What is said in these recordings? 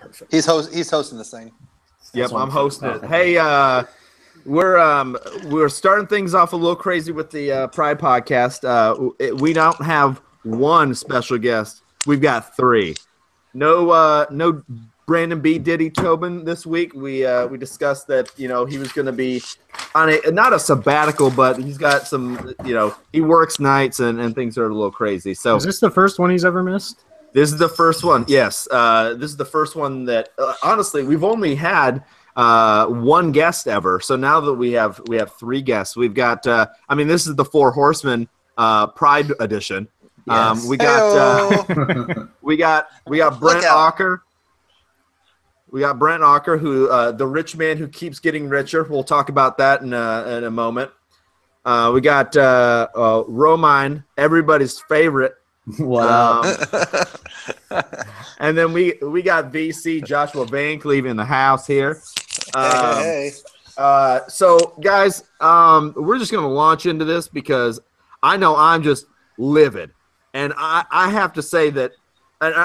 Perfect. He's hosting this thing. Yep, I'm hosting it. Hey, we're starting things off a little crazy with the Pride podcast. We don't have one special guest. We've got three. No Brandon B. Diddy Tobin this week. We discussed that he was going to be on not a sabbatical, but he's got some he works nights and things are a little crazy. So is this the first one he's ever missed? This is the first one. Yes, this is the first one that honestly we've only had one guest ever. So now that we have three guests, we've got. This is the Four Horsemen Pride edition. Yes. We got Brent Ocker. We got Brent Ocker, who the rich man who keeps getting richer. We'll talk about that in a moment. We got Romine, everybody's favorite. Wow. And then we got VC Joshua Van Cleve in the house here. Hey. So guys, we're just gonna launch into this because I know I'm just livid, and I have to say that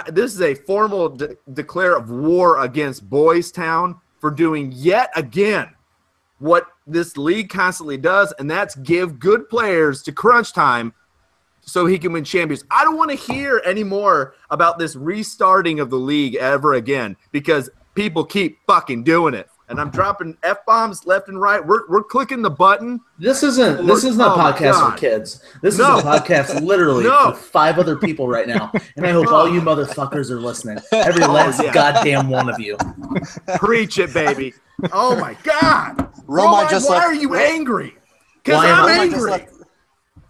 this is a formal declare of war against Boys Town for doing yet again what this league constantly does, and that's give good players to crunch time so he can win champions. I don't want to hear any more about this restarting of the league ever again because people keep fucking doing it. And I'm dropping F-bombs left and right. We're clicking the button. This isn't a podcast for kids. This is a podcast literally for 5 other people right now. And I hope all you motherfuckers are listening. Every last goddamn one of you. Preach it, baby. Oh, my God. Roman why are you angry? Because I'm angry.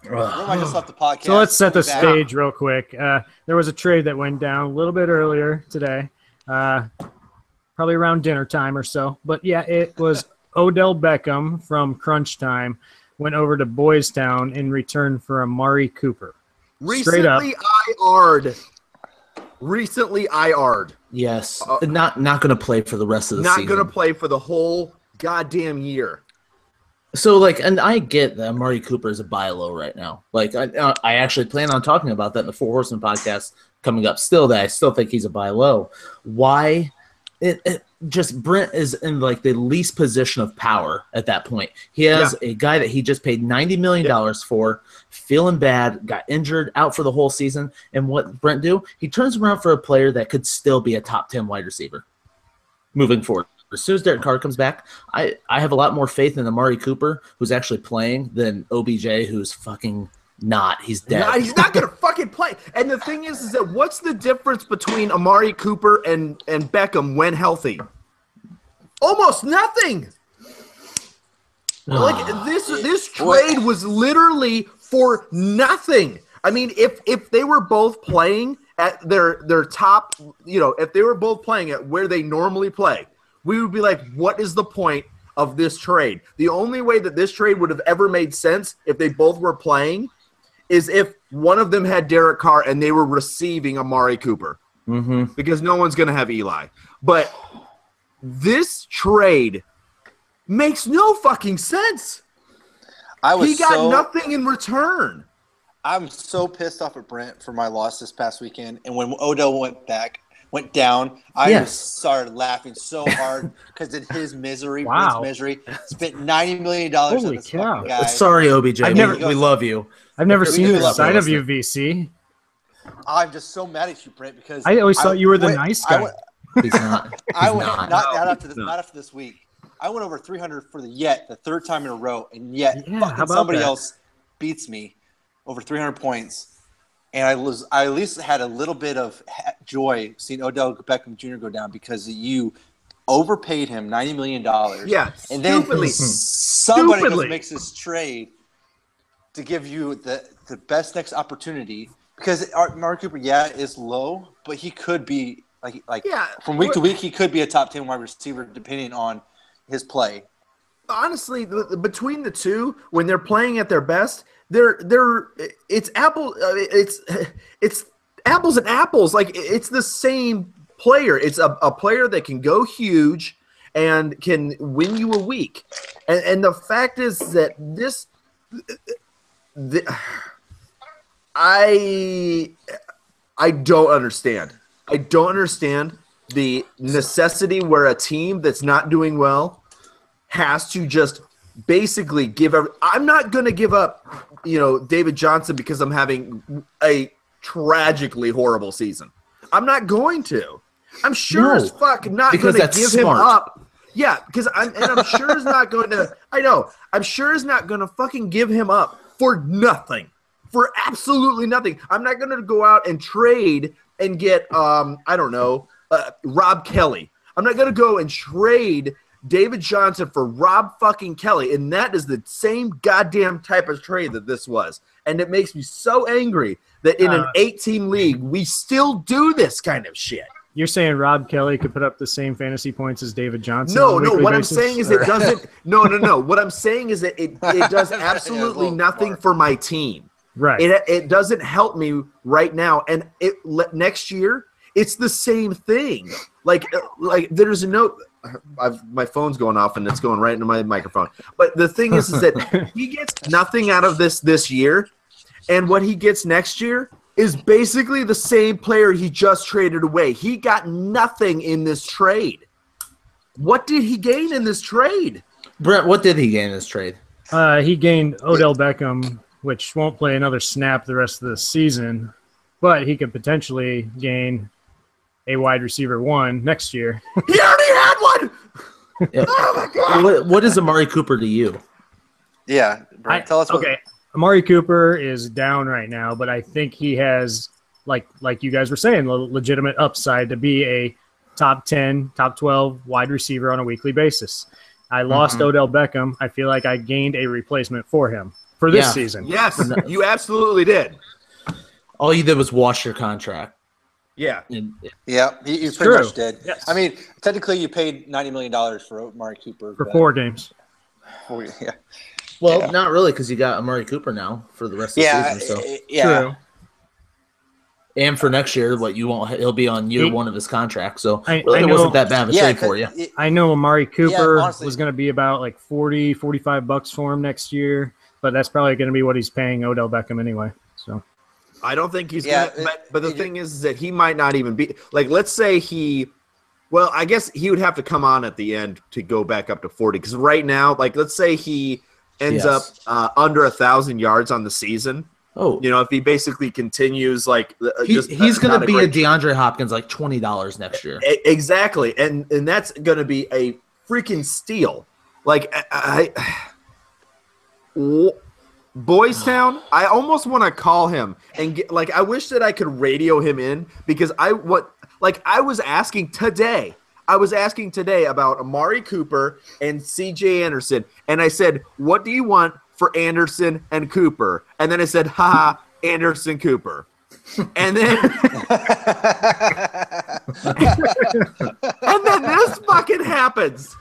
Roman just left the podcast. So let's set the stage real quick. There was a trade that went down a little bit earlier today. Probably around dinner time or so. But, yeah, it was Odell Beckham from Crunch Time went over to Boys Town in return for Amari Cooper. Recently IR'd. Yes. Not going to play for the rest of the season. Not going to play for the whole goddamn year. So, and I get that Amari Cooper is a buy low right now. I actually plan on talking about that in the Four Horsemen podcast coming up still, that I still think he's a buy low. Why? Brent is in the least position of power at that point. He has a guy that he just paid $90 million for, feeling bad, got injured, out for the whole season. And what Brent do? He turns around for a player that could still be a top 10 wide receiver moving forward. As soon as Derek Carr comes back, I have a lot more faith in Amari Cooper, who's actually playing, than OBJ, who's fucking not. He's dead. No, he's not going to fucking play. And the thing is that what's the difference between Amari Cooper and Beckham when healthy? Almost nothing. This trade was literally for nothing. I mean, if they were both playing at their top, if they were both playing at where they normally play, we would be like, what is the point of this trade? The only way that this trade would have ever made sense if they both were playing is if one of them had Derek Carr and they were receiving Amari Cooper. Mm-hmm. Because no one's going to have Eli. But this trade makes no fucking sense. He got nothing in return. I'm so pissed off at Brent for my loss this past weekend. And when Odell went down, I just started laughing so hard because of his misery. Wow. Brent's misery. Spent $90 million Holy on this cow. fucking guy. Sorry, OBJ. We love you. I've never seen do this love side you, of you, VC. I'm just so mad at you, Brent, because I always thought you were the nice guy. He's not. Not after this week. I went over 300 for the third time in a row, and fucking somebody else beats me over 300 points. And I at least had a little bit of joy seeing Odell Beckham Jr. go down because you overpaid him $90 million. Yeah, and then somebody just makes this trade to give you the best next opportunity because Amari Cooper, is low, but he could be from week to week, he could be a top 10 wide receiver depending on his play. Honestly, between the two, when they're playing at their best, it's apples and apples. It's the same player. It's a player that can go huge and can win you a week. And the fact is that I don't understand. I don't understand the necessity where a team that's not doing well has to just basically give – I'm not going to give up, David Johnson because I'm having a tragically horrible season. I'm not going to. I'm sure as fuck not going to give him up. Yeah, because I'm sure is not going to – I know. I'm sure is not going to fucking give him up for nothing, for absolutely nothing. I'm not going to go out and trade and get, Rob Kelly. I'm not going to go and trade David Johnson for Rob fucking Kelly, and that is the same goddamn type of trade that this was. And it makes me so angry that in an 8-team league, we still do this kind of shit. You're saying Rob Kelly could put up the same fantasy points as David Johnson? No. What I'm saying is it doesn't. No. What I'm saying is that it does absolutely nothing for my team. Right. It doesn't help me right now, and next year it's the same thing. Like there's no. My phone's going off and it's going right into my microphone. But the thing is that he gets nothing out of this year, and what he gets next year is basically the same player he just traded away. He got nothing in this trade. What did he gain in this trade? Brent, what did he gain in this trade? He gained Odell Beckham, which won't play another snap the rest of the season, but he could potentially gain a wide receiver 1 next year. He already had one! Yeah. Oh, my God. What is Amari Cooper to you? Yeah. Brent, tell us what. Okay. Amari Cooper is down right now, but I think he has, like you guys were saying, legitimate upside to be a top 10, top 12 wide receiver on a weekly basis. I lost Odell Beckham. I feel like I gained a replacement for him for this season. Yes, you absolutely did. All you did was wash your contract. Yeah. Yeah, you pretty much did. Yes. I mean, technically you paid $90 million for Amari Cooper. For 4 games. Yeah. Well, not really, because you got Amari Cooper now for the rest of the season. So. True. And for next year, he'll be on year 1 of his contract. So it I know, wasn't that bad of a trade for you. I know Amari Cooper was going to be about like $40-$45 for him next year, but that's probably going to be what he's paying Odell Beckham anyway. So I don't think he's going to. But the thing is that he might not even be like. Let's say well, I guess he would have to come on at the end to go back up to 40. Because right now, like, let's say he ends up under 1,000 yards on the season. Oh, if he basically continues like he's going to be a DeAndre Hopkins like $20 next year. Exactly, and that's going to be a freaking steal. Like Boys Town, I almost want to call him and get, I wish that I could radio him in because I was asking today about Amari Cooper and CJ Anderson, and I said, what do you want for Anderson and Cooper? And then I said, haha, Anderson Cooper. And then and then this fucking happens.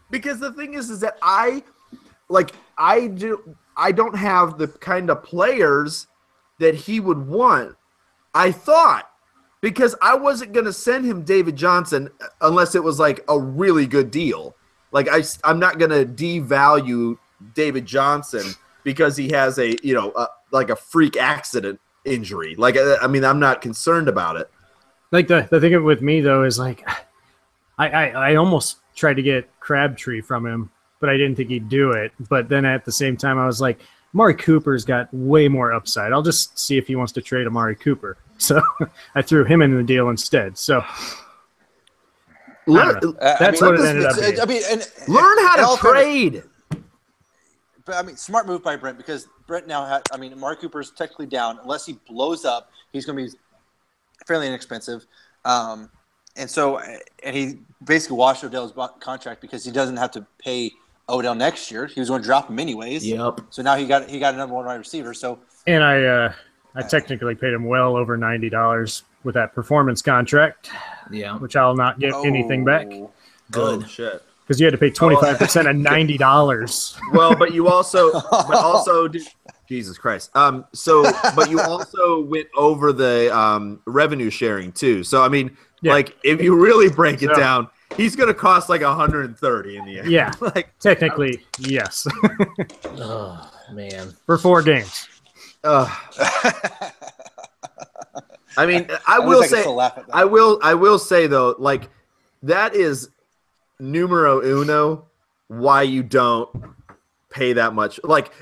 Because the thing is that I don't have the kind of players that he would want. I thought, because I wasn't going to send him David Johnson unless it was like a really good deal. Like I'm not going to devalue David Johnson because he has a freak accident injury. I'm not concerned about it. Like the thing with me though is like I almost tried to get Crabtree from him, but I didn't think he'd do it. But then at the same time, I was like, Amari Cooper's got way more upside. I'll just see if he wants to trade Amari Cooper. So I threw him in the deal instead. So that's what it ended up being. Learn how to trade. But smart move by Brent because Brent now Amari Cooper's technically down. Unless he blows up, he's going to be fairly inexpensive. And he basically washed Odell's contract because he doesn't have to pay Odell next year. He was going to drop him anyways. Yep. So now he got a number 1 wide receiver. So and I technically paid him well over $90 with that performance contract. Yeah. Which I'll not get anything back. Good. Oh, shit. Because you had to pay 25% of $90. Well, but you also did, Jesus Christ. But you also went over the revenue sharing too. So if you really break it down, he's going to cost like 130 in the end. Yeah. Technically, yes. Oh man. For 4 games. I mean, I will say though, like that is numero uno why you don't pay that much. Like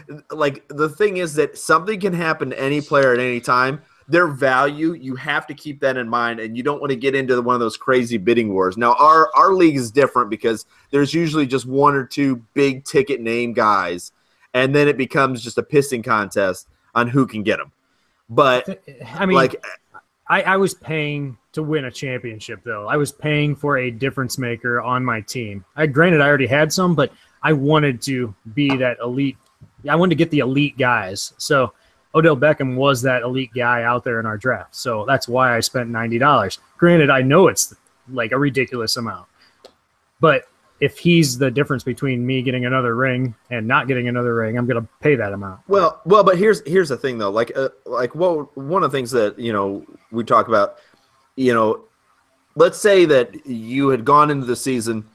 the thing is that something can happen to any player at any time. Their value, you have to keep that in mind, and you don't want to get into one of those crazy bidding wars. Now, our league is different because there's usually just one or two big ticket name guys, and then it becomes just a pissing contest on who can get them. But I mean, like, I was paying to win a championship, though. I was paying for a difference maker on my team. Granted, I already had some, but I wanted to be that elite. I wanted to get the elite guys. So Odell Beckham was that elite guy out there in our draft. So that's why I spent $90. Granted, I know it's like a ridiculous amount. But if he's the difference between me getting another ring and not getting another ring, I'm going to pay that amount. Well, but here's the thing though. One of the things that, we talk about, let's say that you had gone into the season,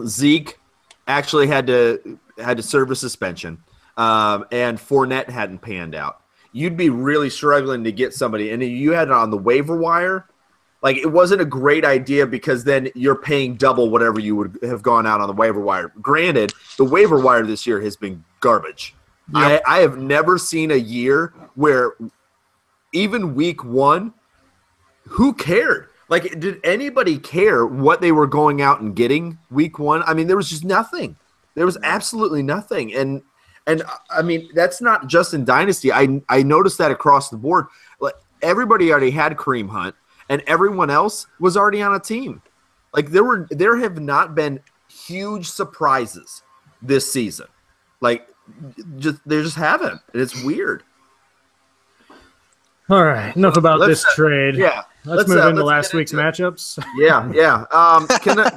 Zeke actually had to serve a suspension, and Fournette hadn't panned out. You'd be really struggling to get somebody, and you had it on the waiver wire. Like, it wasn't a great idea because then you're paying double whatever you would have gone out on the waiver wire. Granted, the waiver wire this year has been garbage. Yep. I have never seen a year where even week one, who cared? Like, did anybody care what they were going out and getting week one? I mean, there was just nothing. There was absolutely nothing. And I mean, that's not just in Dynasty. I noticed that across the board. Like, everybody already had Kareem Hunt, and everyone else was already on a team. Like, there have not been huge surprises this season. Like, there just haven't. And it's weird. All right, enough about this trade. Yeah. Let's move into last week's matchups. Yeah.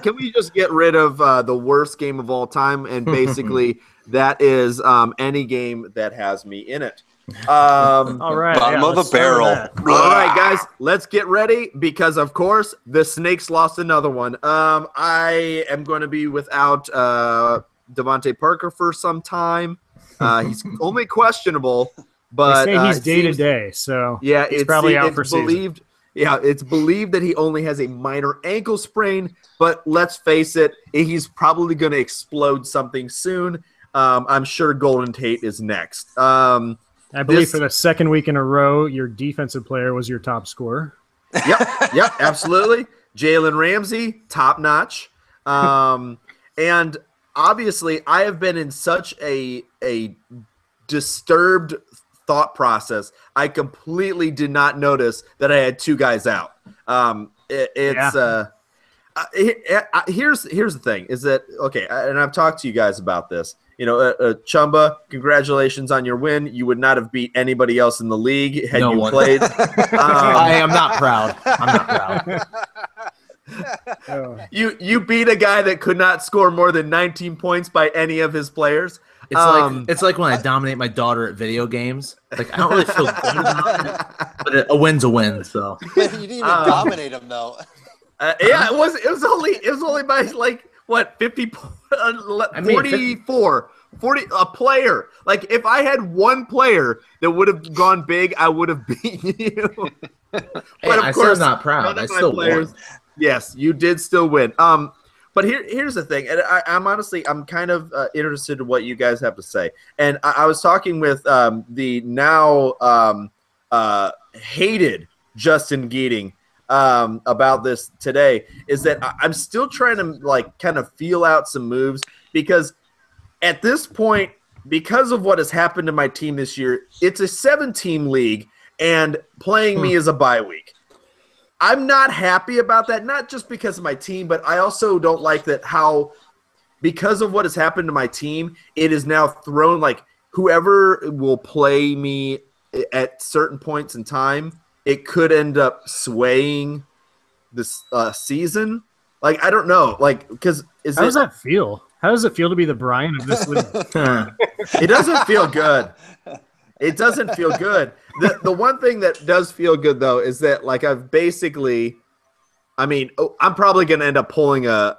Can we just get rid of the worst game of all time? And basically, that is any game that has me in it. All right. Bottom of the barrel. All right, guys, let's get ready because, of course, the Snakes lost another one. I am going to be without Devontae Parker for some time. He's only questionable. But they say he's day to day, so yeah, he's probably out for season. season. Yeah, it's believed that he only has a minor ankle sprain, but let's face it, he's probably going to explode something soon. I'm sure Golden Tate is next. I believe for the second week in a row, your defensive player was your top scorer. Yep, absolutely. Jalen Ramsey, top notch. And obviously, I have been in such a disturbed thought process. I completely did not notice that I had two guys out. Here's the thing is that, okay, and I've talked to you guys about this. Chumba, congratulations on your win. You would not have beat anybody else in the league had you played. I am not proud. I'm not proud. You beat a guy that could not score more than 19 points by any of his players. It's like when I dominate my daughter at video games. Like, I don't really feel good about it, but a win's a win. So you didn't even dominate him though. Yeah, it was only by like what 50, 44, 40 a player. Like, if I had one player that would have gone big, I would have beaten you. But of course, I'm not proud. I still won. Yes, you did still win. But here's the thing, and I'm honestly kind of interested in what you guys have to say. And I was talking with the now hated Justin Geating about this today. Is that I'm still trying to kind of feel out some moves because at this point, because of what has happened to my team this year, it's a 7-team league, and playing me is a bye week. I'm not happy about that, not just because of my team, but I also don't like that how, because of what has happened to my team, it is now thrown whoever will play me at certain points in time, it could end up swaying this season. I don't know. Because how does that feel? How does it feel to be the Brian of this league? It doesn't feel good. It doesn't feel good. The one thing that does feel good, though, is that I've basically, I'm probably going to end up pulling a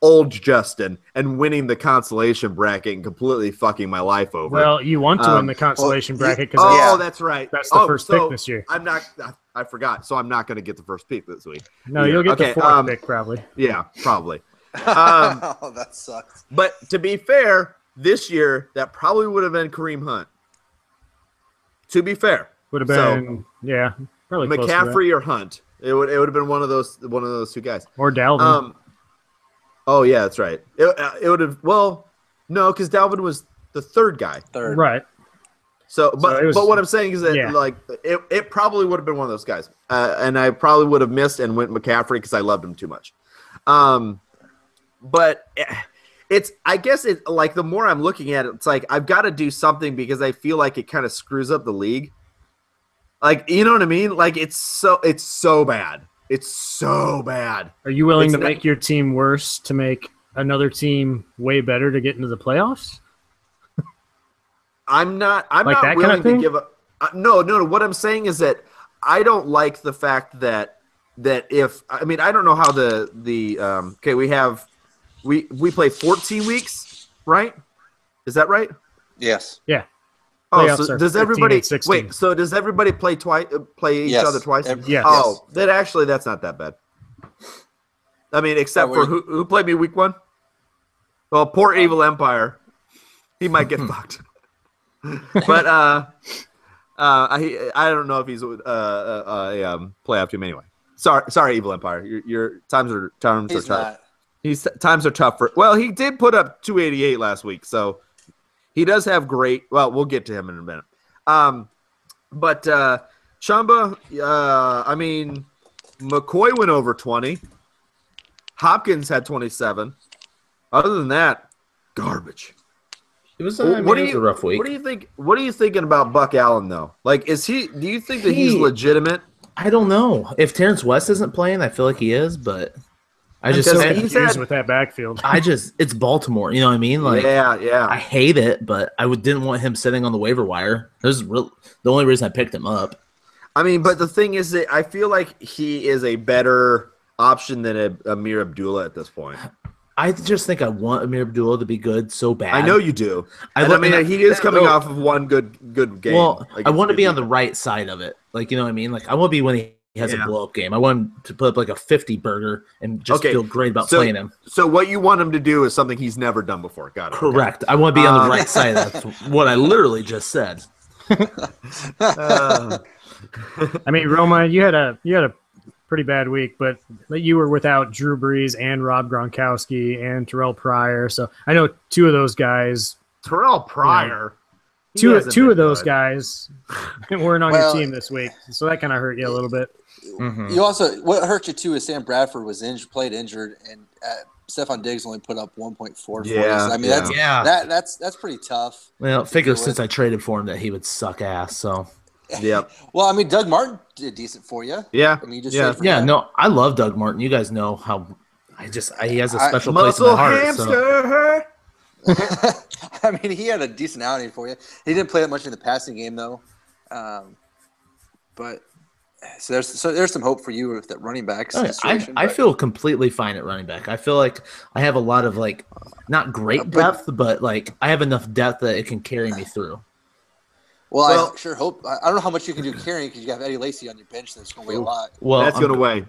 old Justin and winning the consolation bracket and completely fucking my life over. Well, you want to win the consolation bracket because that's right. That's the first pick this year. I forgot. So I'm not going to get the first pick this week. No, you'll get the fourth pick probably. Yeah, probably. Oh, that sucks. But to be fair, this year that probably would have been Kareem Hunt. To be fair, would have been probably McCaffrey or Hunt. It would have been one of those two guys. Or Dalvin. Oh yeah, that's right. It would have. Well, no, because Dalvin was the third guy. Right. So, but what I'm saying is that like it probably would have been one of those guys, and I probably would have missed and went McCaffrey because I loved him too much. But I guess it's like the more I'm looking at it, it's like I've got to do something because I feel like it kind of screws up the league. Like, you know what I mean? Like it's so bad. It's so bad. Are you willing to make your team worse to make another team way better to get into the playoffs? I'm not like that willing kind of thing? to give up. No. What I'm saying is that I don't like the fact that if I don't know how we play 14 weeks, right? Is that right? Yes. Yeah. Oh, so does everybody wait? So does everybody play each other twice? Yes. Oh, that's not that bad. I mean, except for who played me week 1? Well, poor Evil Empire. He might get fucked. But I don't know if he's a playoff team anyway. Sorry, Evil Empire. Your times are tough. Times are tough for. Well, he did put up 288 last week, so he does have great. Well, we'll get to him in a minute. But Chamba, McCoy went over 20. Hopkins had 27. Other than that, garbage. It was a rough week. What do you think? What are you thinking about Buck Allen though? Like, do you think that he's legitimate? I don't know. If Terrence West isn't playing, I feel like he is, but he's with that backfield. It's Baltimore. You know what I mean? Like, yeah. I hate it, but I didn't want him sitting on the waiver wire. The only reason I picked him up. I mean, but the thing is that I feel like he is a better option than Amir Abdullah at this point. I just think I want Amir Abdullah to be good so bad. I know you do. He is coming off of one good game. Well, I want to be on the right side of it. Like, you know what I mean? Like, I want to be when he has a blow-up game. I want him to put up like a 50 burger and just feel great about playing him. So what you want him to do is something he's never done before. Got it. Correct. Okay. I want to be on the right side. That's what I literally just said. Roma, you had a pretty bad week, but you were without Drew Brees and Rob Gronkowski and Terrell Pryor. So I know two of those guys. Terrell Pryor. Two of those guys weren't on your team this week, so that kind of hurt you a little bit. Mm-hmm. You also, what hurt you too is Sam Bradford was played injured, and Stephon Diggs only put up 1.4 for you. So, that's pretty tough. Well, figure since I traded for him that he would suck ass. So. Yep. Well, Doug Martin did decent for you. Yeah. No, I love Doug Martin. You guys know how he has a special place in my heart. Hamster. So. He had a decent outing for you. He didn't play that much in the passing game though. But there's some hope for you with that running back situation. I feel completely fine at running back. I feel like I have a lot of not great depth, but I have enough depth that it can carry me through. Well, I sure hope. I don't know how much you can do carrying because you have Eddie Lacy on your bench. That's going to weigh a lot. Well, that's going to weigh.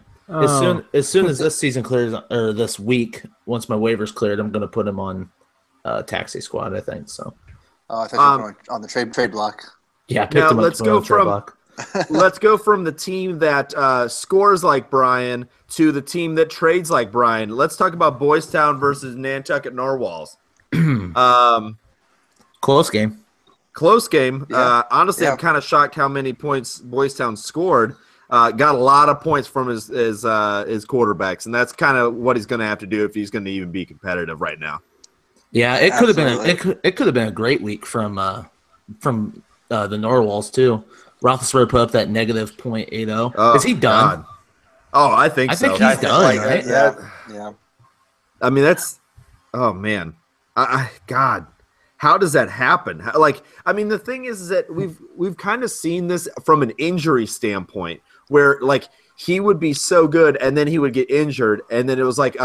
As soon as this season clears, or this week, once my waiver's cleared, I'm going to put him on taxi squad. I think so. I thought you were on the trade block. Yeah, I picked him up on the trade block. Let's go from the team that scores like Brian to the team that trades like Brian. Let's talk about Boys Town versus Nantucket Narwhals. Close game. Yeah. Honestly, I'm kind of shocked how many points Boys Town scored. Got a lot of points from his quarterbacks, and that's kind of what he's going to have to do if he's going to even be competitive right now. Yeah, it could have been it could have been a great week from the Narwhals too. Roethlisberger put up that negative .80. Oh, is he done? God. Oh, I think so. I think he's done, right? Yeah. That's. Oh man, God. How does that happen? The thing is that we've kind of seen this from an injury standpoint, where he would be so good, and then he would get injured, and then it was like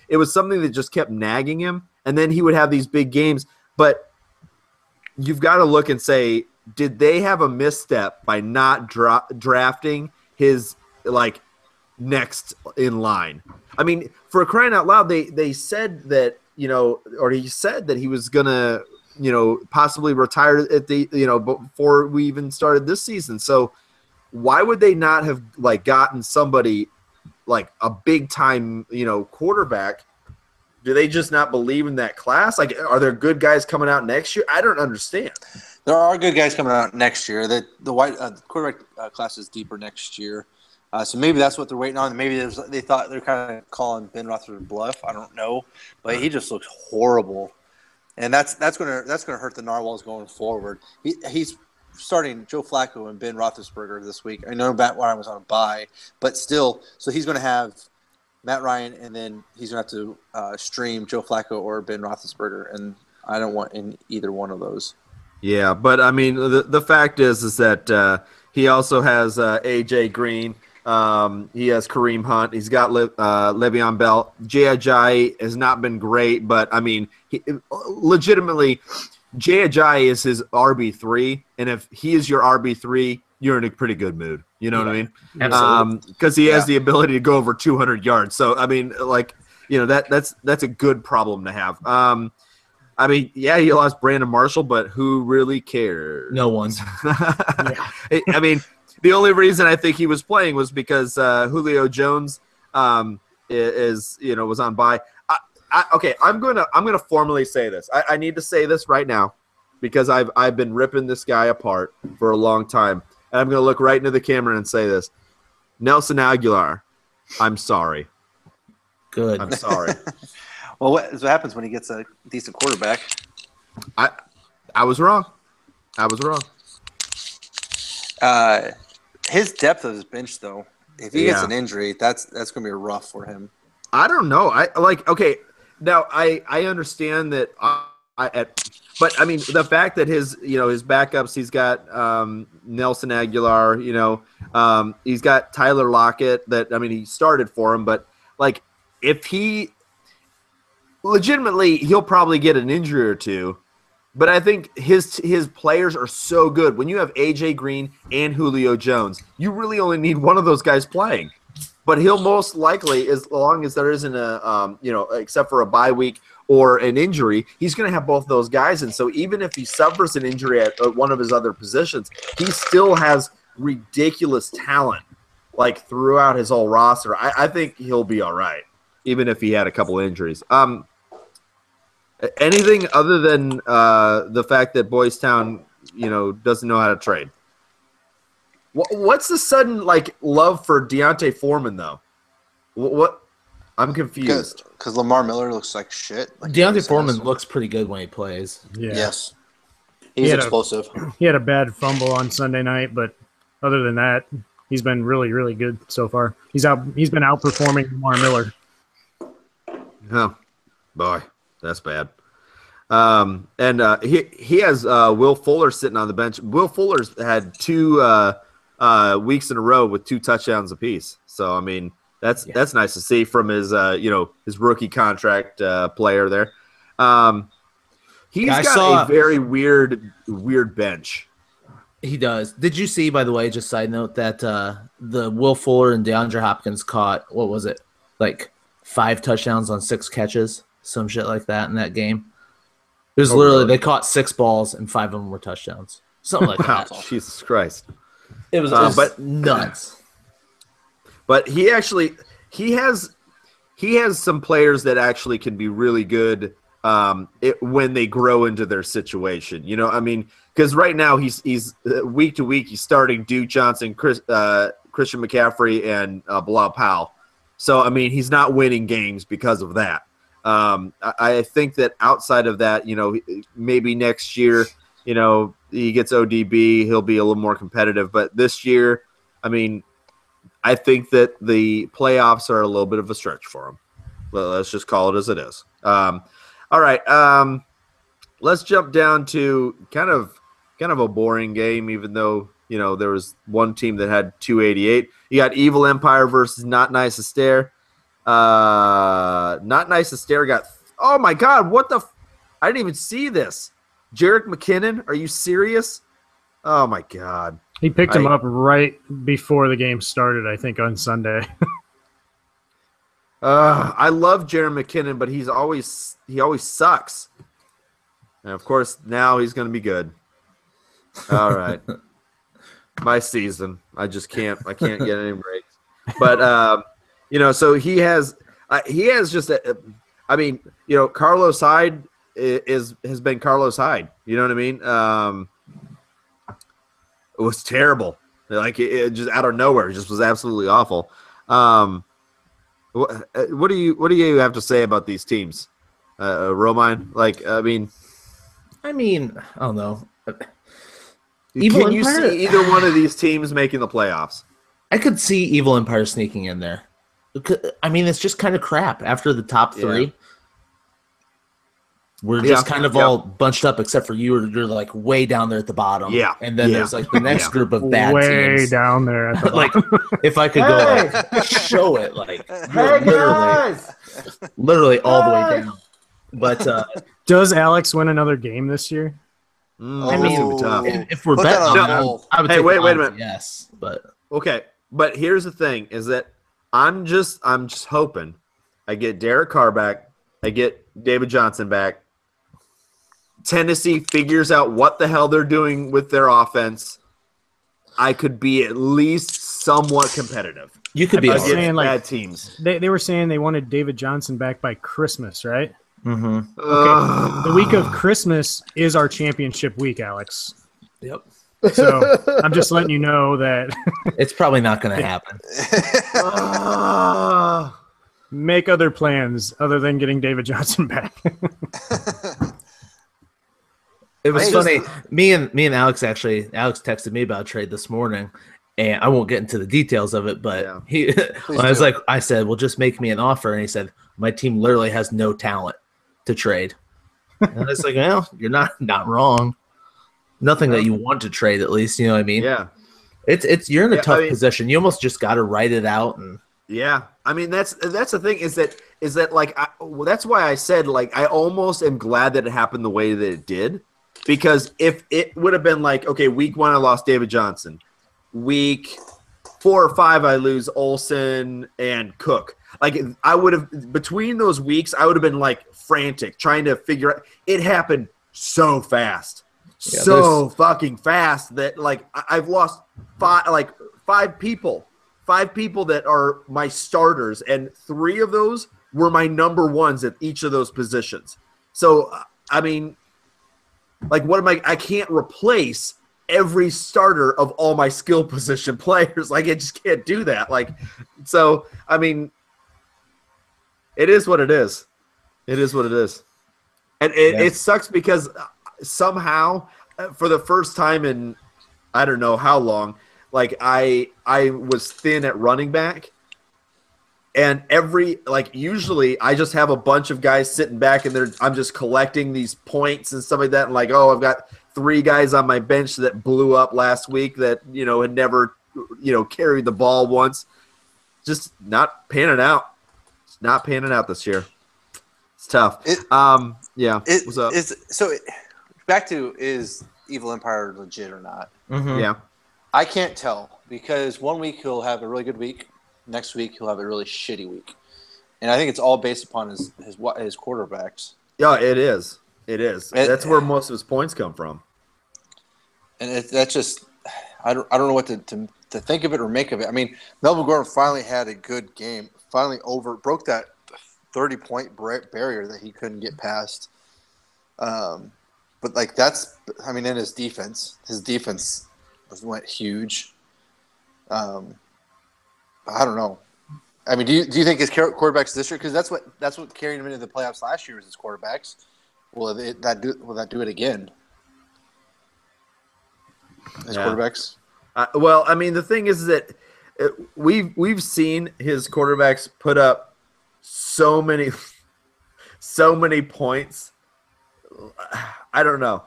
it was something that just kept nagging him, and then he would have these big games. But you've got to look and say, did they have a misstep by not drafting his like next in line? I mean, for crying out loud, they said that, you know, or he said that he was gonna, you know, possibly retire at the, you know, before we even started this season. So why would they not have like gotten somebody like a big time, you know, quarterback? Do they just not believe in that class? Like, are there good guys coming out next year? I don't understand. There are good guys coming out next year. The quarterback class is deeper next year. So maybe that's what they're waiting on. Maybe they thought they're kind of calling Ben Roethlisberger bluff. I don't know, but he just looks horrible, and that's gonna hurt the Narwhals going forward. He's starting Joe Flacco and Ben Roethlisberger this week. I know Matt Ryan was on a bye, but still, so he's gonna have Matt Ryan, and then he's gonna have to stream Joe Flacco or Ben Roethlisberger, and I don't want in either one of those. Yeah, but I mean, the fact is that he also has AJ Green. He has Kareem Hunt. He's got Le'Veon Bell. Jay Ajayi has not been great, but I mean, legitimately, Jay Ajayi is his RB3, and if he is your RB3, you're in a pretty good mood. You know what I mean? Absolutely. Because he has the ability to go over 200 yards. So I mean, like, you know, that's a good problem to have. I mean, yeah, he lost Brandon Marshall, but who really cares? No one. I mean, the only reason I think he was playing was because Julio Jones was on bye. Okay, I'm gonna formally say this. I need to say this right now because I've been ripping this guy apart for a long time, and I'm gonna look right into the camera and say this: Nelson Aguilar, I'm sorry. Good. I'm sorry. Well, what happens when he gets a decent quarterback? I was wrong. I was wrong. His depth of his bench, though, if he gets an injury, that's going to be rough for him. I don't know. Okay. Now I understand that. But I mean, the fact that his backups, he's got Nelson Aguilar. He's got Tyler Lockett. That, I mean, he started for him, but like if he legitimately, he'll probably get an injury or two. But I think his players are so good. When you have AJ Green and Julio Jones, you really only need one of those guys playing. But he'll most likely, as long as there isn't a except for a bye week or an injury, he's going to have both those guys. And so even if he suffers an injury at one of his other positions, he still has ridiculous talent like throughout his whole roster. I think he'll be all right, even if he had a couple injuries. Anything other than the fact that Boys Town, doesn't know how to trade? What's the sudden love for D'Onta Foreman though? What? I'm confused. Because Lamar Miller looks like shit. D'Onta Foreman looks pretty good when he plays. Yeah. Yes. He's explosive. He had a bad fumble on Sunday night, but other than that, he's been really, really good so far. He's been outperforming Lamar Miller. Oh, boy. That's bad. And he has Will Fuller sitting on the bench. Will Fuller's had 2 weeks in a row with 2 touchdowns apiece. So I mean, that's nice to see from his his rookie contract player there. He's got a very weird bench. He does. Did you see, by the way, just side note, that the Will Fuller and DeAndre Hopkins caught, what was it, 5 touchdowns on 6 catches, some shit like that in that game? It was literally, they caught 6 balls and 5 of them were touchdowns. Something like that. Jesus Christ. It was nuts. But he has some players that actually can be really good when they grow into their situation. I mean, because right now he's week to week he's starting Duke Johnson, Christian McCaffrey, and Bilal Powell. So I mean, he's not winning games because of that. I think that outside of that, maybe next year, he gets ODB, he'll be a little more competitive. But this year, I mean, I think that the playoffs are a little bit of a stretch for him. Well, let's just call it as it is. All right. Let's jump down to kind of a boring game, even though there was one team that had 288. You got Evil Empire versus Not Nice Astaire. Not Nice Astaire got – oh, my God, what the – I didn't even see this. Jarek McKinnon, are you serious? Oh, my God. He picked him up right before the game started, I think, on Sunday. I love Jarek McKinnon, but he always sucks. And, of course, now he's going to be good. All right. My season. I can't get any breaks. But, so he has just Carlos Hyde has been Carlos Hyde. You know what I mean? It was terrible. Like it just out of nowhere. It just was absolutely awful. What do you have to say about these teams, Romine? I don't know. Can you see either one of these teams making the playoffs? I could see Evil Empire sneaking in there. It's just kind of crap after the top three. Yeah. We're just kind of all bunched up, except for you. You're like way down there at the bottom. Yeah. And then there's like the next group of bad way teams. Down there at the bottom. If I could go show it, literally all the way down. But does Alex win another game this year? Tough. If we're betting on I would wait a minute. Yes, but okay. But here's the thing: is that I'm just hoping I get Derek Carr back, I get David Johnson back. Tennessee figures out what the hell they're doing with their offense. I could be at least somewhat competitive. You could be saying bad teams. They were saying they wanted David Johnson back by Christmas, right? Mm-hmm. Okay. The week of Christmas is our championship week, Alex. Yep. So I'm just letting you know that it's probably not going to happen. Make other plans other than getting David Johnson back. It was funny. Me and Alex texted me about a trade this morning, and I won't get into the details of it, but I said, well, just make me an offer. And he said, my team literally has no talent to trade. And I was like, well, you're not wrong. Nothing that you want to trade, at least, you know what I mean? Yeah. You're in a tough position. You almost just got to write it out. And yeah. That's the thing is that that's why I said, I almost am glad that it happened the way that it did. Because if it would have been okay, week 1 I lost David Johnson. Week 4 or 5 I lose Olsen and Cook. I would have, between those weeks, I would have been frantic trying to figure out. It happened so fast. Yeah, so fucking fast that I've lost five people that are my starters, and 3 of those were my number ones at each of those positions. So what am I can't replace every starter of all my skill position players. I just can't do that. It is what it is. It is what it is. And it sucks because somehow, for the first time in I don't know how long, I was thin at running back. And usually I just have a bunch of guys sitting back and I'm just collecting these points and stuff like that. And I've got 3 guys on my bench that blew up last week that, had never, carried the ball once. Just not panning out. It's not panning out this year. It's tough. What's up? Back to, is Evil Empire legit or not? Mm-hmm. Yeah. I can't tell because one week he'll have a really good week. Next week he'll have a really shitty week, and I think it's all based upon his quarterbacks. Yeah, it is. It is. That's where most of his points come from. And that's just I don't know what to think of it or make of it. Melvin Gordon finally had a good game. Finally broke that 30-point barrier that he couldn't get past. But that's in his defense went huge. I don't know. Do you think his quarterbacks this year? Because that's what carried him into the playoffs last year was his quarterbacks. Will that do it again? His quarterbacks. The thing is that we've seen his quarterbacks put up so many points. I don't know.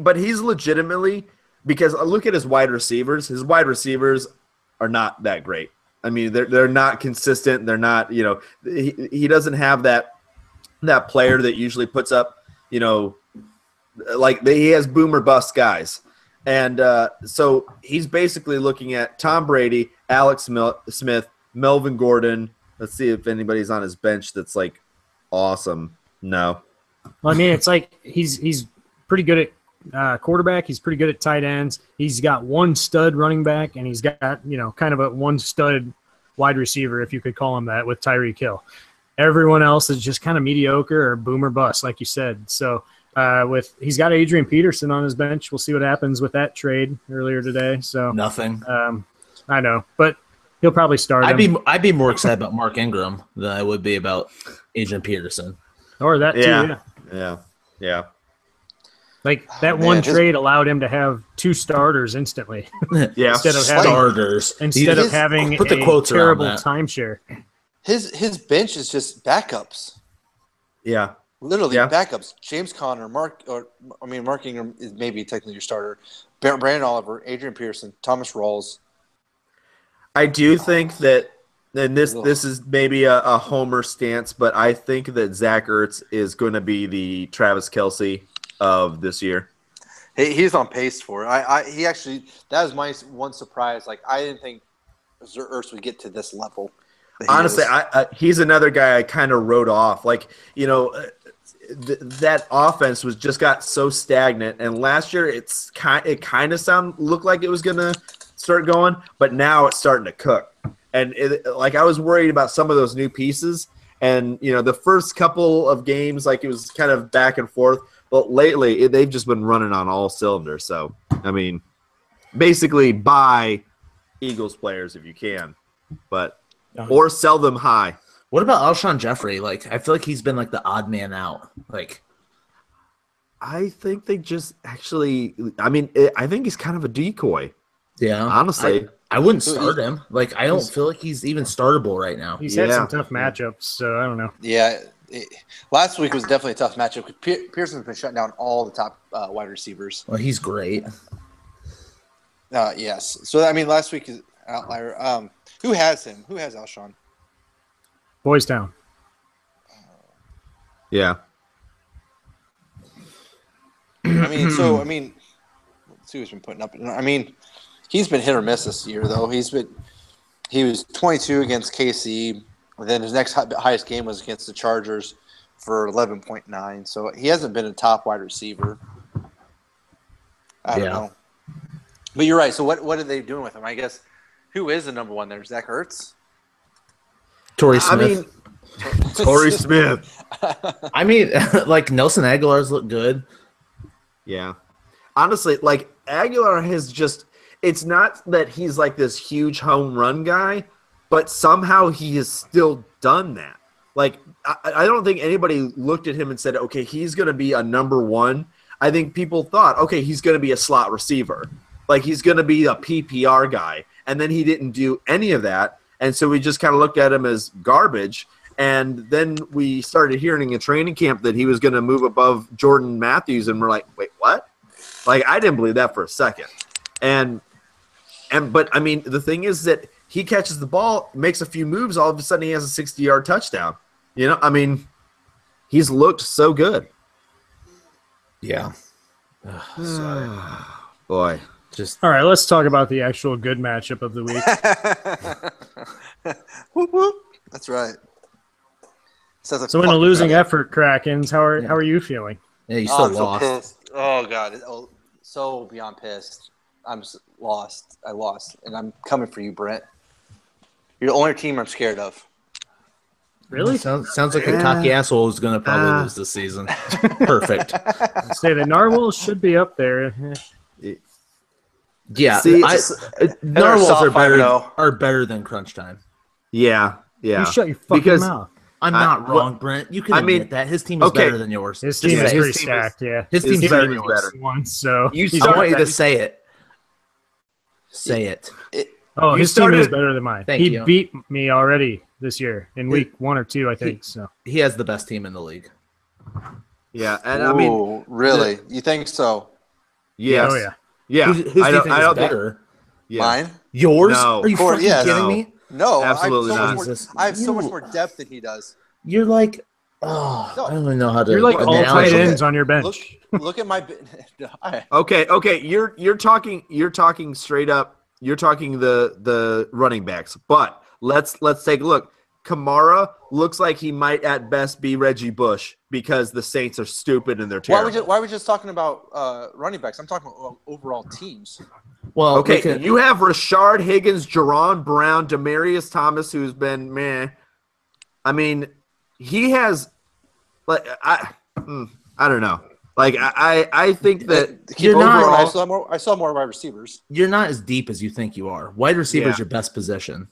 But he's legitimately because look at his wide receivers. His wide receivers are not that great. I mean, they're not consistent. They're not, he doesn't have that player that usually puts up, he has boom or bust guys. And so he's basically looking at Tom Brady, Alex Smith, Melvin Gordon. Let's see if anybody's on his bench that's like awesome. No. Well, I mean, it's like he's pretty good at quarterback. He's pretty good at tight ends. He's got one stud running back, and he's got, kind of a one stud wide receiver, if you could call him that, with Tyreek Hill. Everyone else is just kind of mediocre or boom or bust, like you said. So he's got Adrian Peterson on his bench. We'll see what happens with that trade earlier today. So nothing. I know, but he'll probably start him. I'd be more excited about Mark Ingram than I would be about Adrian Peterson. Or that too. Yeah. Like that trade allowed him to have 2 starters instantly. Yeah. Instead of having starters. Instead of having put the a quotes terrible around that. timeshare. His bench is just backups. Yeah. Literally backups. James Conner, Mark Ingram is maybe technically your starter. Brandon Oliver, Adrian Peterson, Thomas Rawls. I do think that, and this is maybe a homer stance, but I think that Zach Ertz is going to be the Travis Kelce of this year. He's on pace for it. He actually, that was my one surprise. Like, I didn't think Ertz would get to this level. Honestly, he's another guy I kind of wrote off. Like, that offense just got so stagnant, and last year it kind of looked like it was going to start going, but now it's starting to cook. And I was worried about some of those new pieces, and the first couple of games, like, it was kind of back and forth. But lately, they've just been running on all cylinders. So, I mean, basically buy Eagles players if you can, or sell them high. What about Alshon Jeffrey? Like, I feel like he's been like the odd man out. Like, I think they just actually. I mean, I think he's kind of a decoy. Yeah, honestly, I wouldn't start him. Like, I don't feel like he's even startable right now. He's had some tough matchups, so I don't know. Yeah. Last week was definitely a tough matchup. Pearson's been shutting down all the top wide receivers. Well, he's great. Yes. So, I mean, last week is outlier. Who has him? Who has Alshon? Boys Town. Yeah. Let's see who's been putting up. I mean, he's been hit or miss this year, though. He was 22 against KC. And then his next highest game was against the Chargers for 11.9. So he hasn't been a top wide receiver. I don't know. But you're right. So what are they doing with him? I guess who is the number one there? Zach Ertz? Torrey Smith. Torrey Smith. I mean, like, Nelson Aguilar's look good. Yeah. Honestly, like, Aguilar has just – it's not that he's like this huge home run guy, but somehow he has still done that. Like, I don't think anybody looked at him and said, okay, he's going to be a number one. I think people thought, okay, he's going to be a slot receiver. Like, he's going to be a PPR guy. And then he didn't do any of that. And so we just kind of looked at him as garbage. And then we started hearing in training camp that he was going to move above Jordan Matthews. And we're like, wait, what? Like, I didn't believe that for a second. But, I mean, the thing is that he catches the ball, makes a few moves, all of a sudden he has a 60-yard touchdown. I mean, he's looked so good. Yeah. Sorry. Boy. All right, let's talk about the actual good matchup of the week. Whoop, whoop. That's right. So in a losing effort, Krakens, how are you feeling? Yeah, you still I'm lost. So pissed. Oh, God. So beyond pissed. I'm lost. I lost. And I'm coming for you, Brent. You're the only team I'm scared of. Really? Sounds like a cocky asshole who's going to probably lose this season. Perfect. Say the Narwhals should be up there. Yeah, See, Narwhals are better than Crunch Time. Yeah. You shut your fucking mouth. I'm not wrong, Brent. You can admit that his team is better than yours. His team is pretty stacked. Yeah, his team's better than yours. So I want you to say it. Say it. His team is better than mine. He beat me already this year in week 1 or 2, I think. So he has the best team in the league. Yeah, and I mean, really, you think so? Yes. Oh yeah. Yeah, Who do you think is think- better? yeah. Mine? Yours? No. Are you Corey, fucking yes. kidding No. me? No, Absolutely I have so not. much Jesus. more, I have so much You- more depth than he does. You're like, I don't even know how to. You're like all analogize tight it. ends on your bench. Look at my. Okay. You're talking straight up. You're talking the running backs, but let's take a look. Kamara looks like he might at best be Reggie Bush because the Saints are stupid and they're terrible. Why are we just talking about running backs? I'm talking about overall teams. Well, Okay, look at- you have Rashard Higgins, Jerron Brown, Demarius Thomas, who's been meh. I mean, he has like I don't know. Like I think that You're not- overall, I saw more wide receivers. you're not as deep as you think you are. Wide receiver is Yeah. your best position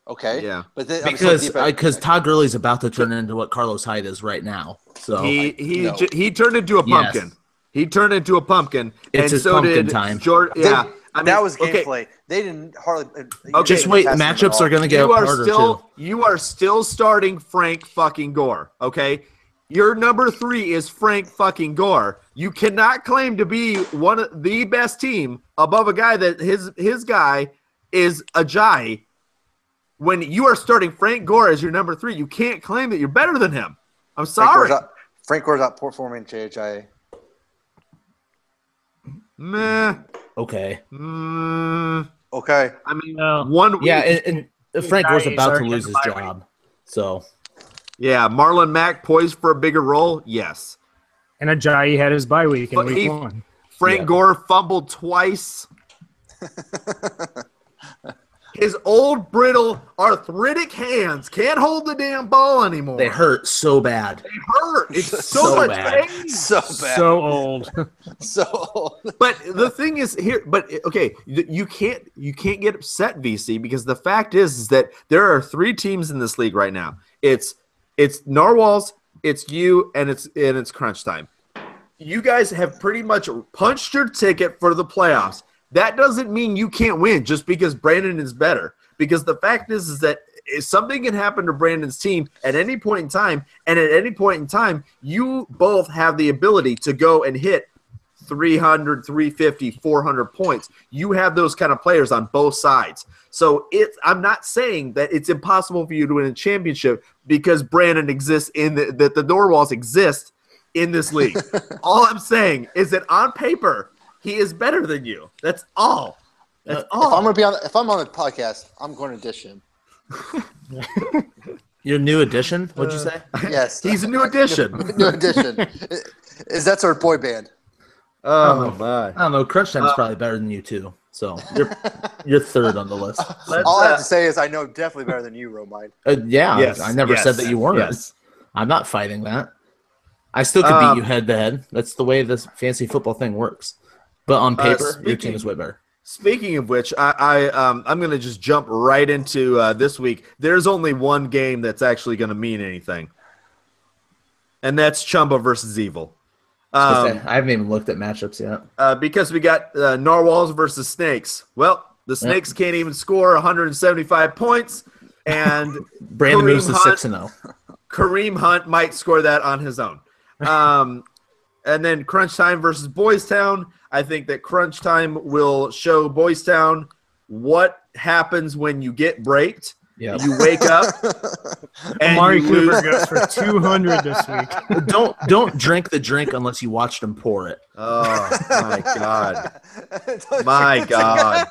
Okay. Yeah. But then, I'm so deep at- because Todd Gurley's about to turn into what Carlos Hyde is right now. So he turned into a Yes. pumpkin. He turned into a pumpkin. It's and his so pumpkin did time. Jordan. Yeah. I mean, that was okay, gameplay. They didn't hardly. just wait. Matchups are going to get harder too. You are still starting Frank fucking Gore. Okay, your number 3 is Frank fucking Gore. You cannot claim to be one of the best team above a guy that his guy is Ajayi. When you are starting Frank Gore as your number 3, you can't claim that you're better than him. I'm sorry. Frank Gore's outperforming JHI. Meh. Okay. Okay. I mean, No. one week. Yeah, and Frank Gore's Guys about are to getting lose his bye week. job. So Yeah, Marlon Mack poised for a bigger role? Yes. And Ajayi had his bye week in But week 1. Frank Yeah. Gore fumbled twice. His old, brittle, arthritic hands can't hold the damn ball anymore. they hurt so bad. They hurt. It's so, So much bad. pain. So bad. So old. So. But the thing is here. But okay, you can't get upset, VC, because the fact is that there are 3 teams in this league right now. It's Narwhals, it's you, and it's crunch time. You guys have pretty much punched your ticket for the playoffs. That doesn't mean you can't win just because Brandon is better. Because the fact is that something can happen to Brandon's team at any point in time, and at any point in time, you both have the ability to go and hit 300, 350, 400 points. You have those kind of players on both sides. So I'm not saying that it's impossible for you to win a championship because Brandon exists that the Norwalls exist in this league. All I'm saying is that on paper, he is better than you. That's all. That's all. If I'm on the podcast, I'm going to dish him. Your new addition? What'd you say? Yes. He's a new addition. New addition. That's our boy band. Oh, my. I don't know. Crunch Time's probably better than you too. So you're third on the list. All I have to say is I know definitely better than you, Romine. Yeah, Yes, I never yes, said that you weren't. yes. I'm not fighting that. I still could beat you head to head. That's the way this fancy football thing works. But on paper, your team is way better. Speaking of which, I'm going to just jump right into this week. There's only one game that's actually going to mean anything, and that's Chumba versus Evil. I haven't even looked at matchups yet. Because we got Narwhals versus Snakes. Well, the Snakes can't even score 175 points, and Brandon moves to Hunt- 6-0. Kareem Hunt might score that on his own. And then Crunch Time versus Boys Town. I think that Crunch Time will show Boys Town what happens when you get braked. Yeah. You wake up and Amari you Cooper lose. goes for 200 this week. Don't drink the drink unless you watched him pour it. Oh my god, my god!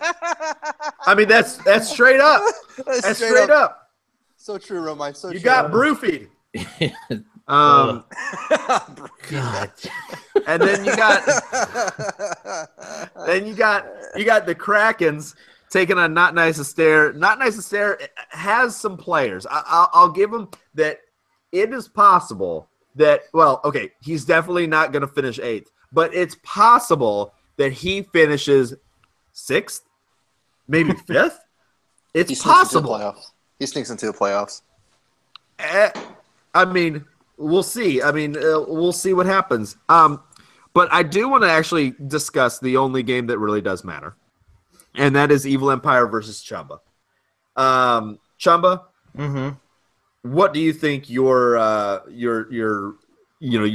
I mean that's straight up. That's straight up. So true, Romine. So You true. got broofied. God. And then you got the Krakens taking on Not Nice Astaire. Not Nice Astaire has some players. I'll give him that. It is possible that he's definitely not going to finish 8th, but it's possible that he finishes 6th, maybe 5th. It's possible. He sneaks into the playoffs. I mean, we'll see. We'll see what happens. But I do want to actually discuss the only game that really does matter, and that is Evil Empire versus Chumba. Chumba, what do you think your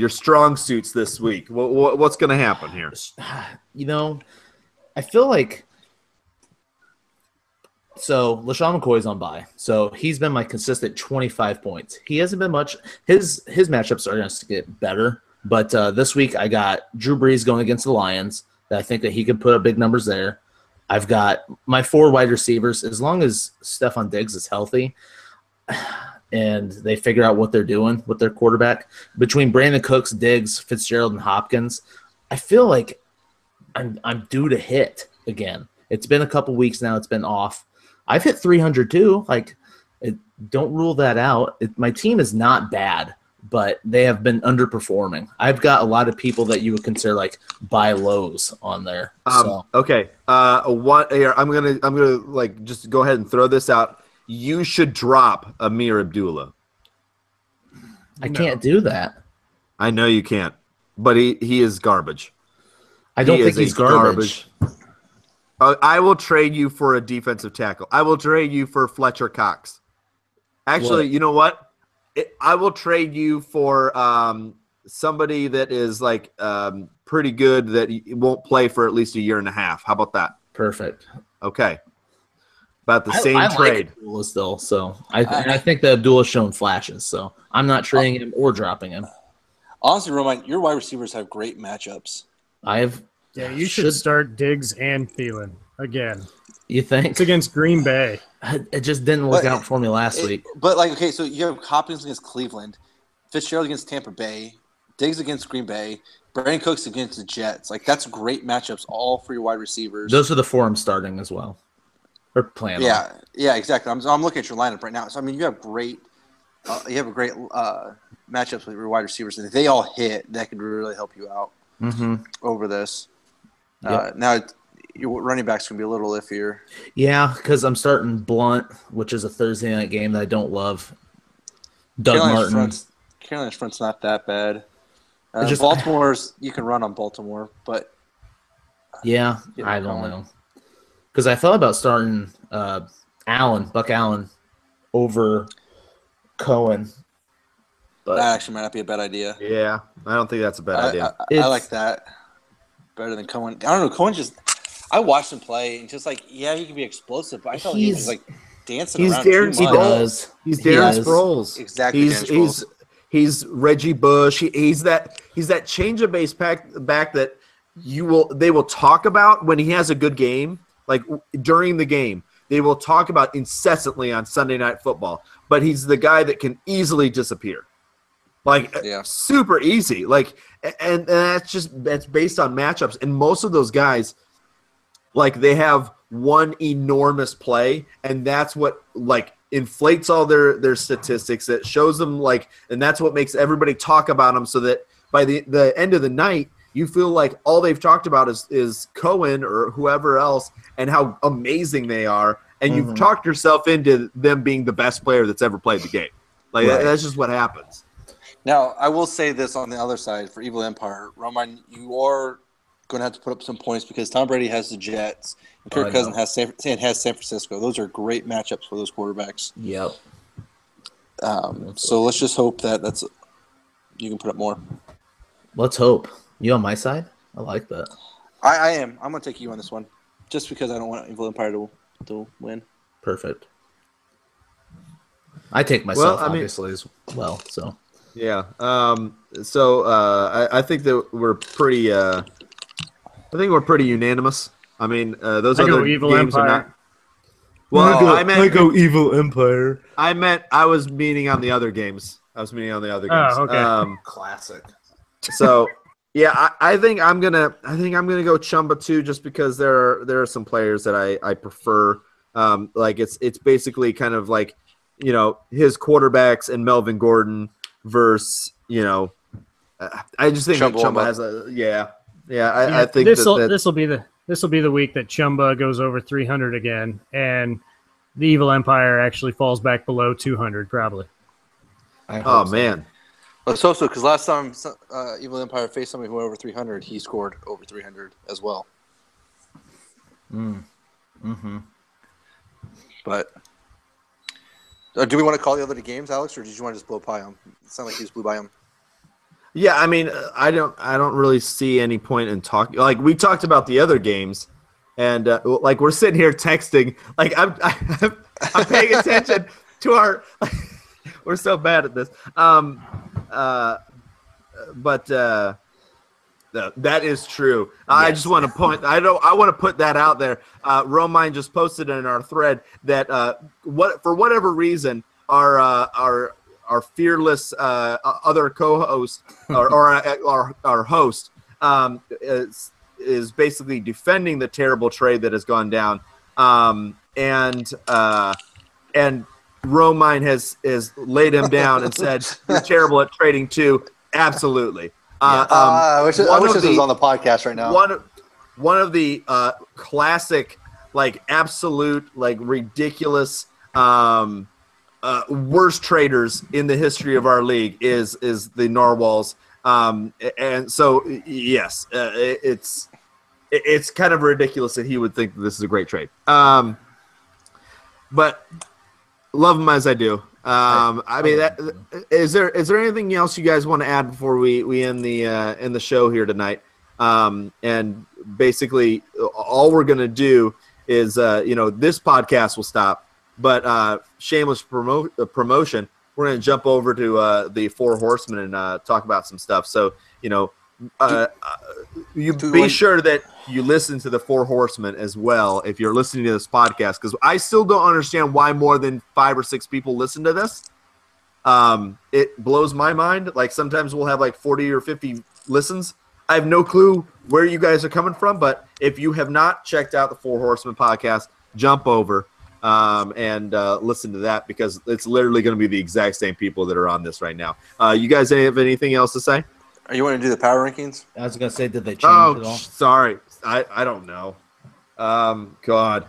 strong suits this week? What's going to happen here? You know, I feel like so LaShawn McCoy's on bye, so he's been my consistent 25 points. He hasn't been much. His matchups are going to get better, but this week I got Drew Brees going against the Lions. That I think that he could put up big numbers there. I've got my 4 wide receivers. As long as Stephon Diggs is healthy and they figure out what they're doing with their quarterback, between Brandon Cooks, Diggs, Fitzgerald, and Hopkins, I feel like I'm due to hit again. It's been a couple weeks now. It's been off. I've hit 300 too. Don't rule that out. My team is not bad, but they have been underperforming. I've got a lot of people that you would consider like buy lows on there. Okay. What here? I'm gonna like just go ahead and throw this out. You should drop Amir Abdullah. I can't do that. I know you can't, but he is garbage. I don't think he's garbage. I will trade you for a defensive tackle. I will trade you for Fletcher Cox. Actually, you know what? I will trade you for somebody that is like pretty good that won't play for at least a year and a half. How about that? Perfect. Okay. About the same trade. Like Abdullah still, so I think that Abdullah's shown flashes, so I'm not trading him or dropping him. Honestly, Roman, your wide receivers have great matchups. Yeah, you should start Diggs and Thielen again. You think? It's against Green Bay. It just didn't work out for me last week. But, okay, so you have Hopkins against Cleveland, Fitzgerald against Tampa Bay, Diggs against Green Bay, Brandon Cooks against the Jets. That's great matchups, all for your wide receivers. Those are the 4 I'm starting as well. Or playing. Yeah, exactly. I'm looking at your lineup right now. So, you have great matchups with your wide receivers. And if they all hit, that could really help you out over this. Yep. Now, your running back's going to be a little iffier. Yeah, because I'm starting Blunt, which is a Thursday night game that I don't love. Carolina's front's not that bad. Baltimore's, you can run on Baltimore, but yeah, I don't know. Because I thought about starting Buck Allen, over Cohen. But that actually might not be a bad idea. Yeah, I don't think that's a bad idea. I like that better than Cohen. I don't know. Cohen I watched him play and just he can be explosive, but I felt he was dancing around. He's Darren Sproles. Exactly. He's Reggie Bush. He's that change of base back that they will talk about when he has a good game, like during the game. They will talk about incessantly on Sunday Night Football, but he's the guy that can easily disappear. Super easy. And that's based on matchups. And most of those guys, they have one enormous play, and that's what inflates all their statistics. That shows them and that's what makes everybody talk about them. So that by the end of the night, you feel like all they've talked about is Cohen or whoever else and how amazing they are, and you've talked yourself into them being the best player that's ever played the game. That's just what happens. Now, I will say this on the other side for Evil Empire. Roman, you are going to have to put up some points because Tom Brady has the Jets and Kirk Cousins has San Francisco. Those are great matchups for those quarterbacks. Yep. So let's just hope that you can put up more. Let's hope. You on my side? I like that. I am. I'm going to take you on this one just because I don't want Evil Empire to win. Perfect. I take myself obviously as well. So yeah. I think that we're pretty. I think we're pretty unanimous. I mean, those other Evil games Empire. are not. Well, I go Evil Empire. I was meaning on the other games. Oh, okay. Classic. So yeah, I think I'm gonna go Chumba too, just because there are some players that I prefer. It's basically kind of his quarterbacks and Melvin Gordon versus I just think Chumba has a I think this will be the week that Chumba goes over 300 again, and the Evil Empire actually falls back below 200 probably. Man. Let's hope so, because last time Evil Empire faced somebody who went over 300, he scored over 300 as well. But do we want to call the other games, Alex, or did you want to just blow by them? It sounded like you just blew by them. Yeah, I mean, I don't really see any point in talking. We talked about the other games, And like we're sitting here texting, like I'm paying attention to our. We're so bad at this. But that is true. Yes. I just want to point. I want to put that out there. Romine just posted in our thread that for whatever reason our fearless other co-host or our host is basically defending the terrible trade that has gone down, and Romine has laid him down and said you're terrible at trading too. Absolutely. I wish this was on the podcast right now. One of the classic, like absolute, like ridiculous, worst traders in the history of our league is the Narwhals. And so yes, it's kind of ridiculous that he would think that this is a great trade. But love him as I do. I mean, is there anything else you guys want to add before we end the show here tonight? And basically, all we're gonna do is this podcast will stop, but shameless promotion. We're gonna jump over to the Four Horsemen and talk about some stuff. So you be sure that you listen to the Four Horsemen as well if you're listening to this podcast, because I still don't understand why more than 5 or 6 people listen to this. It blows my mind. Like sometimes we'll have like 40 or 50 listens. I have no clue where you guys are coming from, but if you have not checked out the Four Horsemen podcast, jump over and listen to that, because it's literally going to be the exact same people that are on this right now. You guys have anything else to say? Are you want to do the power rankings? I was gonna say, did they change it all? Sorry, I don't know. God.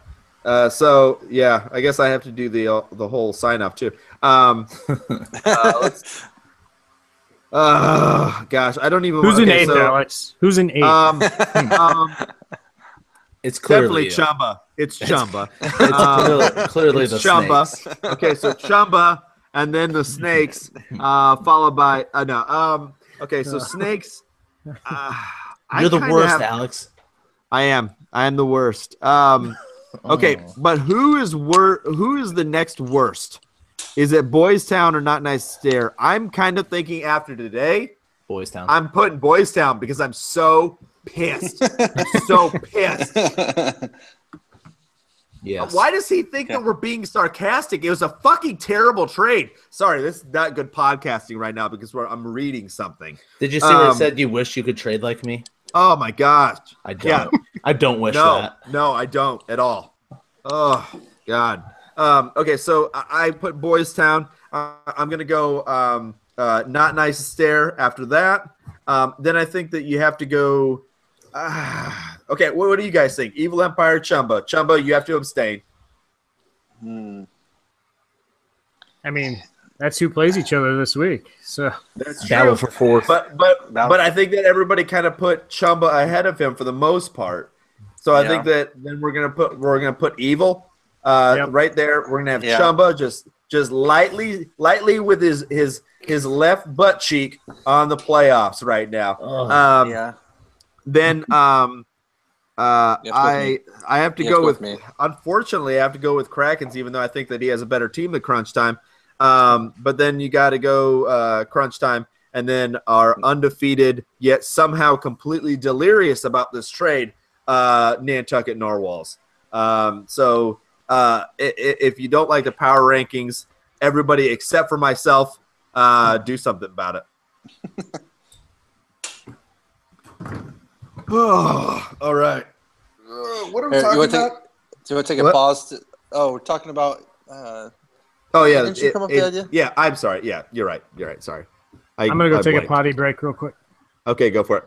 So yeah, I guess I have to do the whole sign off too. Let's. Gosh, I don't even. Who's an 8, Alex? Who's an 8? It's clearly definitely Chumba. It's Chumba. It's clearly the Chumba. Snakes. Okay, so Chumba, and then the Snakes, followed by no. Okay, so Snakes. You're the worst, Alex. I am the worst. Okay, but who is the next worst? Is it Boys Town or Not Nice Stare? I'm kind of thinking after today, Boys Town. I'm putting Boys Town because I'm so pissed. So pissed. Yes. Why does he think that we're being sarcastic? It was a fucking terrible trade. Sorry, this is not good podcasting right now because I'm reading something. Did you see where it said you wish you could trade like me? Oh my gosh. I don't. Yeah. I don't wish that. No, I don't at all. Oh God. Okay, so I put Boys Town. I'm gonna go Not Nice Stare after that. Then I think that you have to go. Okay, what do you guys think? Evil Empire, Chumba. Chumba, you have to abstain. I mean, that's who plays each other this week. So that's battle for fourth. But I think that everybody kind of put Chumba ahead of him for the most part. So I think that then we're gonna put Evil right there. We're gonna have Chumba just lightly with his left butt cheek on the playoffs right now. Then I have to go with me. Unfortunately, I have to go with Krakens, even though I think that he has a better team than Crunch Time. But then you got to go Crunch Time, and then our undefeated yet somehow completely delirious about this trade, Nantucket Narwhals. So if you don't like the power rankings, everybody except for myself, do something about it. Oh, all right. What are we talking about? Do you want to take a pause? We're talking about. Didn't you come up with the idea? Yeah, I'm sorry. Yeah, you're right. Sorry. I'm gonna go take a potty break real quick. Okay, go for it.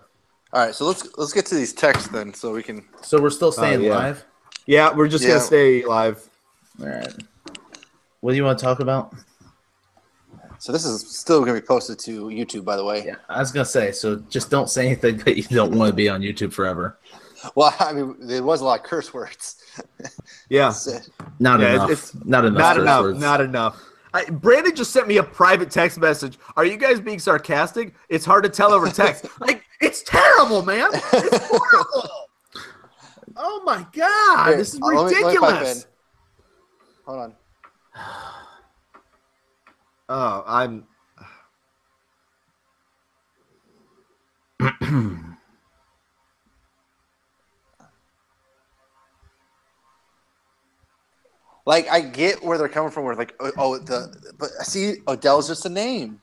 All right, so let's get to these texts then, so we can. So we're still staying live. Yeah, we're just gonna stay live. All right. What do you want to talk about? So this is still going to be posted to YouTube, by the way. Yeah, I was going to say, so just don't say anything that you don't want to be on YouTube forever. Well, I mean, there was a lot of curse words. Yeah. Not enough. Not enough. Brandon just sent me a private text message. Are you guys being sarcastic? It's hard to tell over text. Like, it's terrible, man. It's horrible. Oh my God, Here, this is let me pipe ridiculous. in. Hold on. Oh, I'm. Like, I get where they're coming from. Where like, but see, Odell's just a name,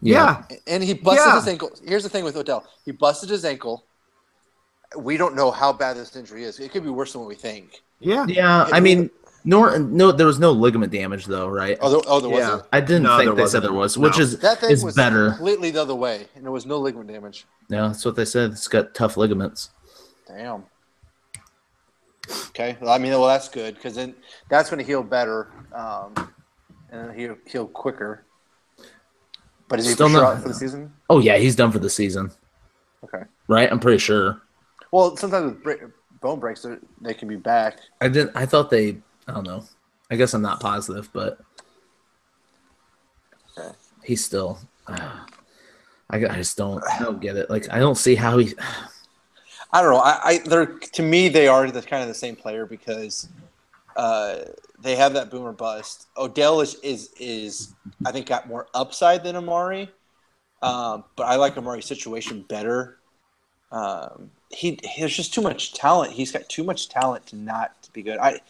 Yeah. and he busted Yeah. his ankle. Here's the thing with Odell: he busted his ankle. We don't know how bad this injury is. It could be worse than what we think. Yeah. Yeah, I mean, no, there was no ligament damage though, right? There Yeah. wasn't. I didn't No, think there they wasn't. said there was, No. which is That thing is was better. completely the other way, and there was no ligament damage. Yeah, that's what they said. It's got tough ligaments. Damn. Okay. Well, I mean, that's good because then that's going to heal better, and heal quicker. But is he Still for sure not- out for the season? Oh yeah, he's done for the season, Okay. right? I'm pretty sure. Well, sometimes with bone breaks, they can be back. I thought they. I don't know. I guess I'm not positive, but Okay. he's still. I just don't get it. Like I don't see how he. I don't know. They're to me they are kind of the same player because they have that boomer bust. Odell is I think got more upside than Amari, but I like Amari's situation better. There's just too much talent. He's got too much talent to not be good. I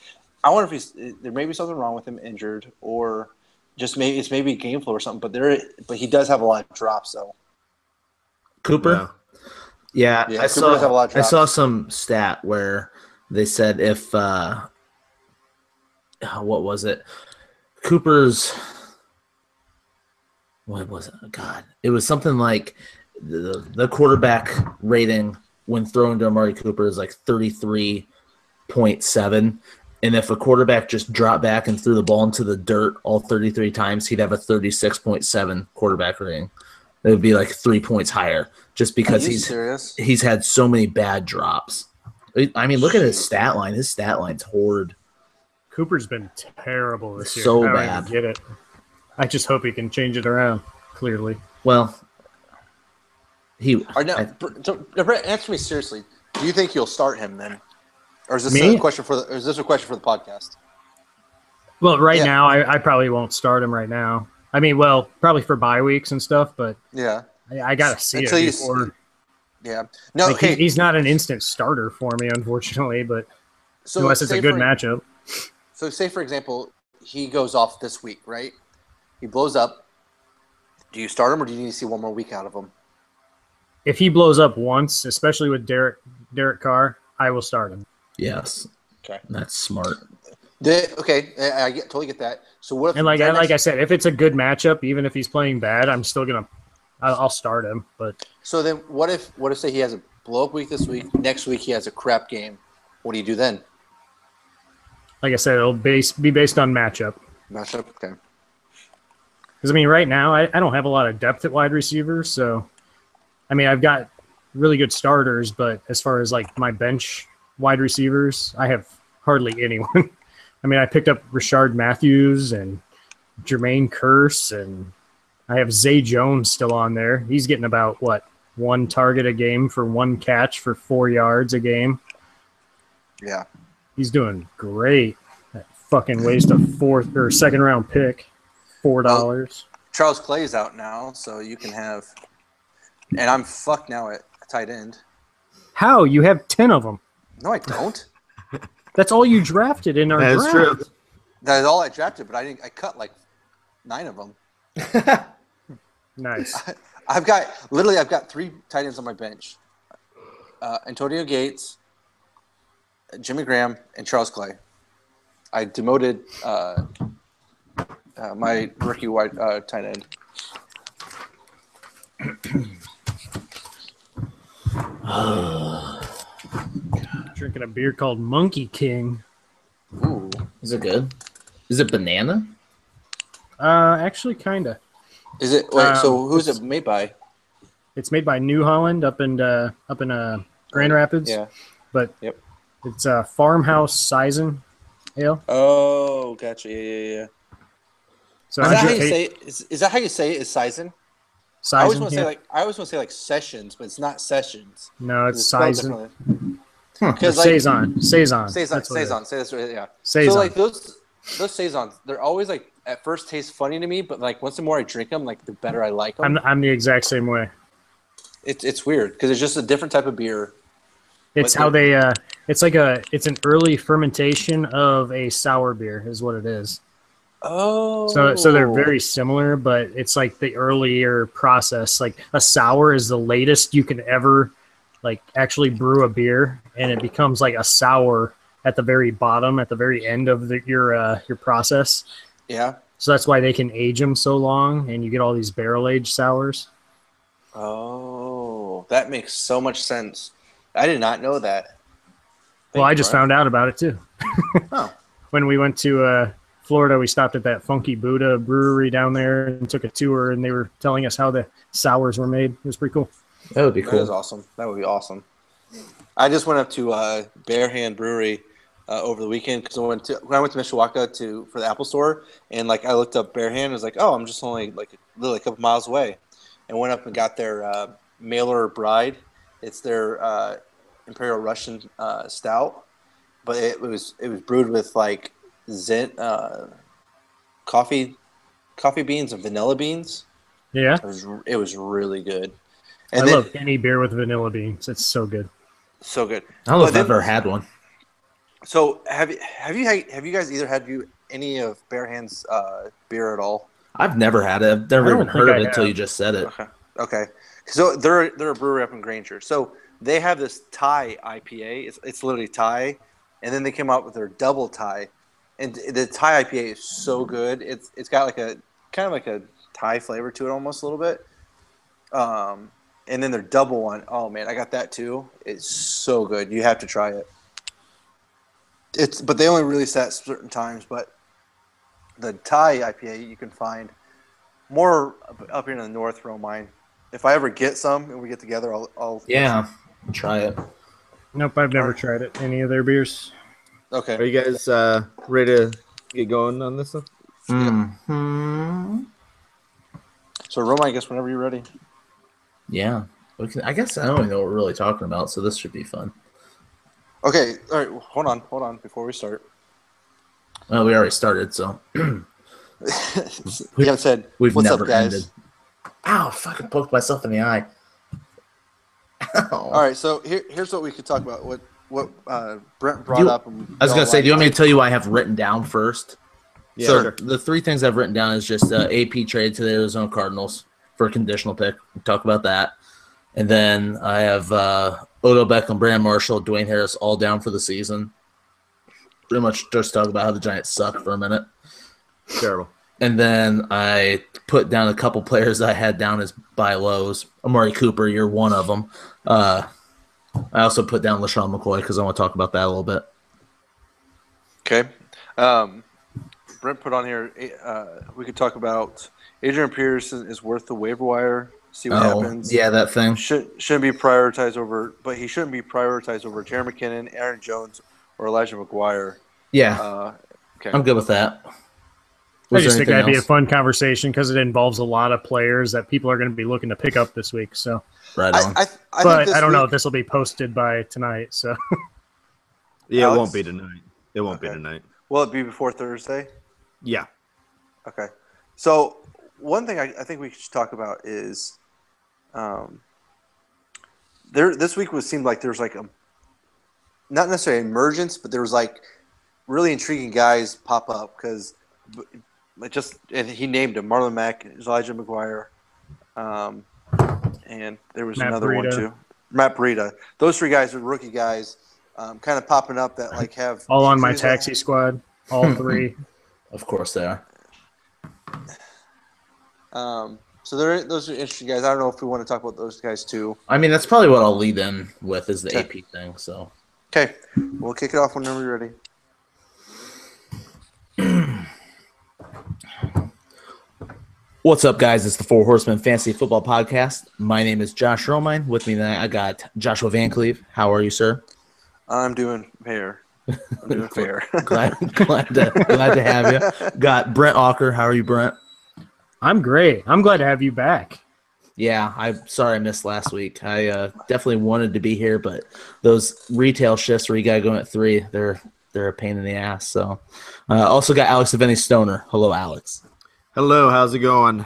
wonder if there may be something wrong with him, injured, or just maybe game flow or something. But he does have a lot of drops though. Cooper. Yeah, Yeah, I Cooper does have a lot of I saw drops. some stat where they said if what was it? Cooper's what was it? God, it was something like the quarterback rating when thrown to Amari Cooper is like 33.7, and if a quarterback just dropped back and threw the ball into the dirt all 33 times, he'd have a 36.7 quarterback rating. It would be like 3 points higher just because Are you serious? he's had so many bad drops. I mean, look at his stat line. His stat line's horrid. Cooper's been terrible this year. So I don't bad. even get it. I just hope he can change it around. Clearly, Well, Brett, answer me seriously. Do you think you'll start him then, or is this Me? a question for the podcast? well, right Yeah. now I probably won't start him right now. I mean, well, probably for bye weeks and stuff, but Yeah. I gotta see Until it you before. Yeah. No. Like, Okay. he's not an instant starter for me, unfortunately, but So unless it's a say good for- matchup. So, say for example, he goes off this week, right? He blows up. Do you start him, or do you need to see one more week out of him? If he blows up once, especially with Derek Carr, I will start him. yes. Okay. That's smart. Okay, totally get that. So what if? And like that I next- said, if it's a good matchup, even if he's playing bad, I'm still I'll start him. But So then, what if say he has a blow up week this week? Next week he has a crap game. What do you do then? like I said, it'll be based on matchup. Matchup. Okay. Because I mean, right now I don't have a lot of depth at wide receiver, so I mean I've got really good starters, but as far as like my bench wide receivers, I have hardly anyone. I mean, I picked up Rashard Matthews and Jermaine Kearse, and I have Zay Jones still on there. He's getting about one target a game for one catch for 4 yards a game. Yeah. He's doing great. That fucking waste a fourth or second round pick, $4. Charles Clay's out now, so you can have. And I'm fucked now at tight end. How? You have 10 of them. No, I don't. That's all you drafted in our That is draft. true. That is all I drafted, but I cut like 9 of them. Nice. I've got 3 tight ends on my bench: Antonio Gates, Jimmy Graham, and Charles Clay. I demoted my rookie wide tight end. Drinking a beer called Monkey King. Ooh, Is it good? Is it banana? Actually, kinda. is it? Wait, so who's it's- it made by? It's made by New Holland up in Grand Rapids. Yeah. But Yep. it's Farmhouse Sizen Ale. Oh, gotcha. Yeah. So Is that how Andrew you Tate- say? Is that how you say it? Is Sizen? I always Sizen, want to yeah. say like Sessions, but it's not Sessions. No, it's spelled Sizen. differently. Because Saison. Saison. That's what it is. Say this right, yeah. Saison. So like those Saisons, they're always like at first taste funny to me, but like once the more I drink them, like the better I like them. I'm the exact same way. It's weird because it's just a different type of beer. It's Like how they it's an early fermentation of a sour beer is what it is. Oh. So they're very similar, but it's like the earlier process. Like a sour is the latest you can ever like actually brew a beer, and it becomes like a sour at the very bottom, at the very end of your process. Yeah. So that's why they can age them so long, and you get all these barrel aged sours. Oh, that makes so much sense. I did not know that. Well, I just found out about it too. Oh. When we went to Florida, we stopped at that Funky Buddha brewery down there and took a tour, and they were telling us how the sours were made. It was pretty cool. That would be cool. That is awesome. That would be awesome. I just went up to Bare Hand Brewery over the weekend because when I went to Mishawaka for the Apple Store, and like I looked up Bare Hand, and was like, oh, I'm just only like literally a couple miles away, and went up and got their Mailer Bride. It's their Imperial Russian stout, but it was brewed with like coffee beans and vanilla beans. Yeah, it was really good. And I love any beer with vanilla beans. It's so good. So good. I don't know if I've ever had one. So have you guys either had any of Bare Hand's beer at all? I've never had it. I've never even heard of it until you just said it. Okay. So they're a brewery up in Granger. So they have this Thai IPA. It's literally Thai, and then they came out with their double Thai, and the Thai IPA is so good. It's got like a kind of like a Thai flavor to it, almost a little bit. And then their double one, oh man, I got that too. It's so good. You have to try it. But they only release that at certain times. But the Thai IPA you can find more up here in the north, Romine. If I ever get some and we get together, I'll try it. Nope, I've never tried it. Any of their beers? Okay. Are you guys ready to get going on this one? Mm-hmm. So, Romine, I guess whenever you're ready. Yeah. I guess I don't even know what we're really talking about, so this should be fun. Okay. All right. Hold on before we start. Well, we already started, so. We haven't said, what's up, guys? Ended. Ow, fucking poked myself in the eye. All right, so here's what we could talk about. What Brent brought up. I was going to say, do you want me to tell you what I have written down first? Yeah, so sure. The three things I've written down is just AP trade to the Arizona Cardinals for a conditional pick. We'll talk about that. And then I have Odell Beckham, Brandon Marshall, Dwayne Harris all down for the season. Pretty much just talk about how the Giants suck for a minute. Terrible. And then I put down a couple players that I had down as buy lows. Amari Cooper, you're one of them. I also put down LaShawn McCoy because I want to talk about that a little bit. Okay. Brent put on here, we could talk about Adrian Peterson is worth the waiver wire. See what happens. Yeah, that thing. Shouldn't be prioritized over, but he shouldn't be prioritized over Jerry McKinnon, Aaron Jones, or Elijah McGuire. Yeah. Okay. I'm good with that. I just think that'd be a fun conversation because it involves a lot of players that people are going to be looking to pick up this week. So, right on. But I don't know if this will be posted by tonight. So, yeah, Alex? It won't be tonight. It won't be tonight. Will it be before Thursday? Yeah. Okay. So one thing I think we should talk about is, this week seemed like there was like not necessarily emergence, but there was like really intriguing guys pop up because. And he named him Marlon Mack, Elijah McGuire, and there was another one too, Matt Breida. Those three guys are rookie guys, kind of popping up that like have all on my taxi squad. All three, of course they are. So those are interesting guys. I don't know if we want to talk about those guys too. I mean, that's probably what I'll lead in with is the AP thing. So okay, we'll kick it off whenever you're ready. What's up, guys? It's the Four Horsemen Fantasy Football Podcast. My name is Josh Romine. With me tonight, I got Joshua Van Cleve. How are you, sir? I'm doing fair. glad to have you. Got Brent Auker. How are you, Brent? I'm great. I'm glad to have you back. Yeah, I'm sorry I missed last week. I definitely wanted to be here, but those retail shifts where you gotta go at 3, they're a pain in the ass. So, also got Alex Aveni Stoner. Hello, Alex. Hello, how's it going?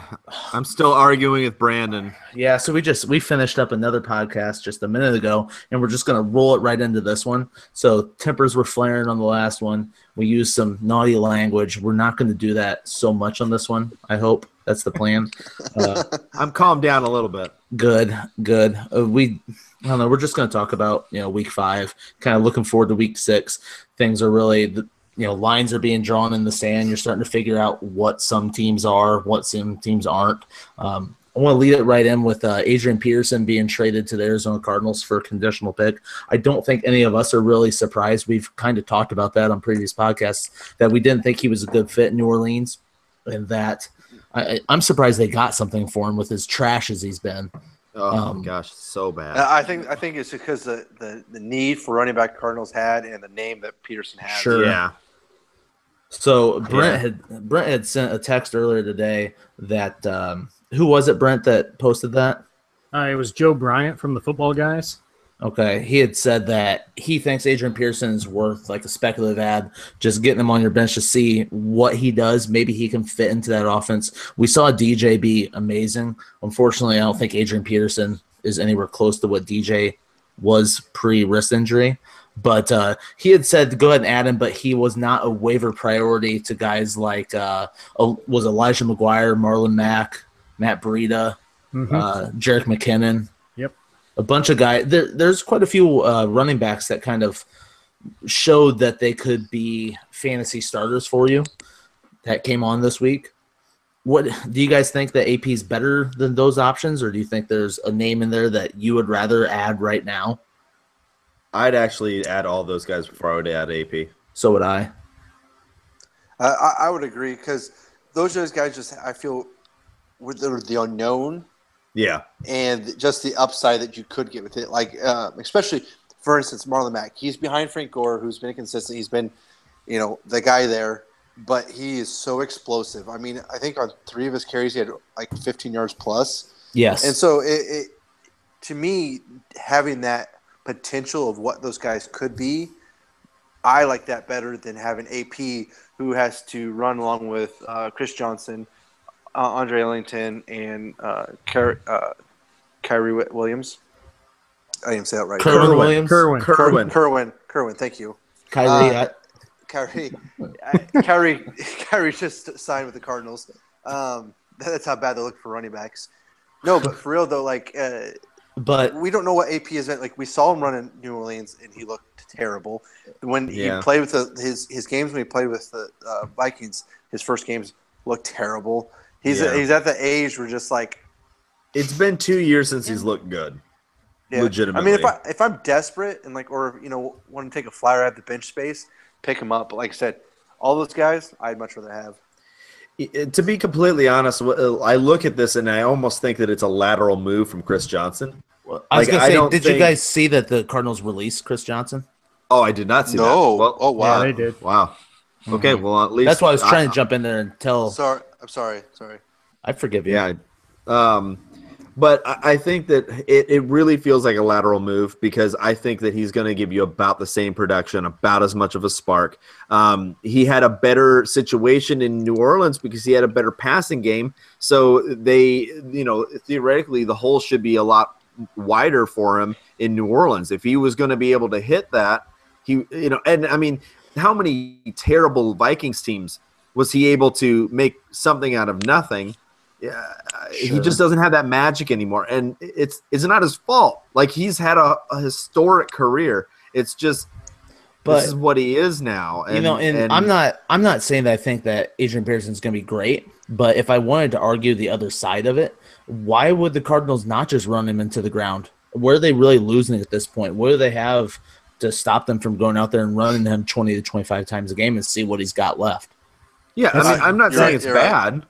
I'm still arguing with Brandon. Yeah, so we finished up another podcast just a minute ago, and we're just gonna roll it right into this one. So tempers were flaring on the last one. We used some naughty language. We're not going to do that so much on this one. I hope that's the plan. I'm calmed down a little bit. Good. I don't know. We're just going to talk about week 5. Kind of looking forward to week 6. Things are really lines are being drawn in the sand. You're starting to figure out what some teams are, what some teams aren't. I want to lead it right in with Adrian Peterson being traded to the Arizona Cardinals for a conditional pick. I don't think any of us are really surprised. We've kind of talked about that on previous podcasts, that we didn't think he was a good fit in New Orleans, and that I'm surprised they got something for him with as trash as he's been. Oh, gosh, so bad. I think it's because the need for running back Cardinals had and the name that Peterson had. Sure. Yeah. So Brent had sent a text earlier today that who was it, Brent, that posted that? It was Joe Bryant from the Football Guys. Okay. He had said that he thinks Adrian Peterson is worth like a speculative ad, just getting him on your bench to see what he does. Maybe he can fit into that offense. We saw DJ be amazing. Unfortunately, I don't think Adrian Peterson is anywhere close to what DJ was pre-wrist injury. But he had said to go ahead and add him, but he was not a waiver priority to guys like was Elijah McGuire, Marlon Mack, Matt Breida, Jerick McKinnon. Yep. A bunch of guys. There's quite a few running backs that kind of showed that they could be fantasy starters for you that came on this week. What do you guys think that AP is better than those options, or do you think there's a name in there that you would rather add right now? I'd actually add all those guys before I would add AP. So would I. I would agree because those guys just I feel they're the unknown. Yeah. And just the upside that you could get with it. Like, especially, for instance, Marlon Mack. He's behind Frank Gore, who's been consistent. He's been, the guy there. But he is so explosive. I mean, I think on 3 of his carries, he had like 15 yards plus. Yes. And so, it to me, having that potential of what those guys could be, I like that better than having AP, who has to run along with Chris Johnson, Andre Ellington, and Kyrie Williams. I didn't say that right. Kerwin Williams. Kerwin. Thank you. Kyrie. Kyrie just signed with the Cardinals. That's how bad they look for running backs. No, but for real though, but we don't know what AP is. Like, we saw him run in New Orleans, and he looked terrible. When he played with his games, when he played with the Vikings, his first games looked terrible. He's at the age where just like it's been 2 years since he's looked good. Yeah. Legitimately. I mean, if I'm desperate and want to take a flyer at the bench space, pick him up. But like I said, all those guys, I'd much rather have. To be completely honest, I look at this and I almost think that it's a lateral move from Chris Johnson. I was going to say, did you guys see that the Cardinals released Chris Johnson? Oh, I did not see that. Well, oh, wow. Yeah, they did. Wow. Okay, well, at least. That's why I was trying to jump in there and tell. I'm sorry. I forgive you. Yeah. But I think that it really feels like a lateral move because I think that he's going to give you about the same production, about as much of a spark. He had a better situation in New Orleans because he had a better passing game. So they, theoretically, the hole should be a lot wider for him in New Orleans. If he was going to be able to hit that, and I mean, how many terrible Vikings teams was he able to make something out of nothing? Yeah, He just doesn't have that magic anymore, and it's not his fault. Like, he's had a historic career. It's just this is what he is now. And I'm not saying that I think that Adrian Peterson's going to be great, but if I wanted to argue the other side of it, why would the Cardinals not just run him into the ground? Where are they really losing at this point? What do they have to stop them from going out there and running him 20 to 25 times a game and see what he's got left? Yeah, I mean, I'm not saying it's bad. Right.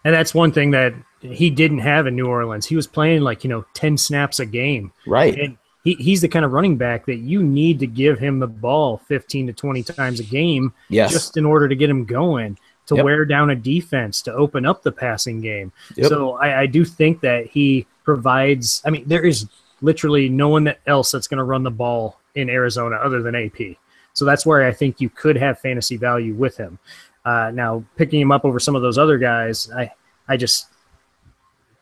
And that's one thing that he didn't have in New Orleans. He was playing 10 snaps a game. Right. And he's the kind of running back that you need to give him the ball 15 to 20 times a game just in order to get him going. to Yep. wear down a defense, to open up the passing game. Yep. So I do think that he provides. I mean, there is literally no one else that's going to run the ball in Arizona other than AP. So that's where I think you could have fantasy value with him. Now, picking him up over some of those other guys,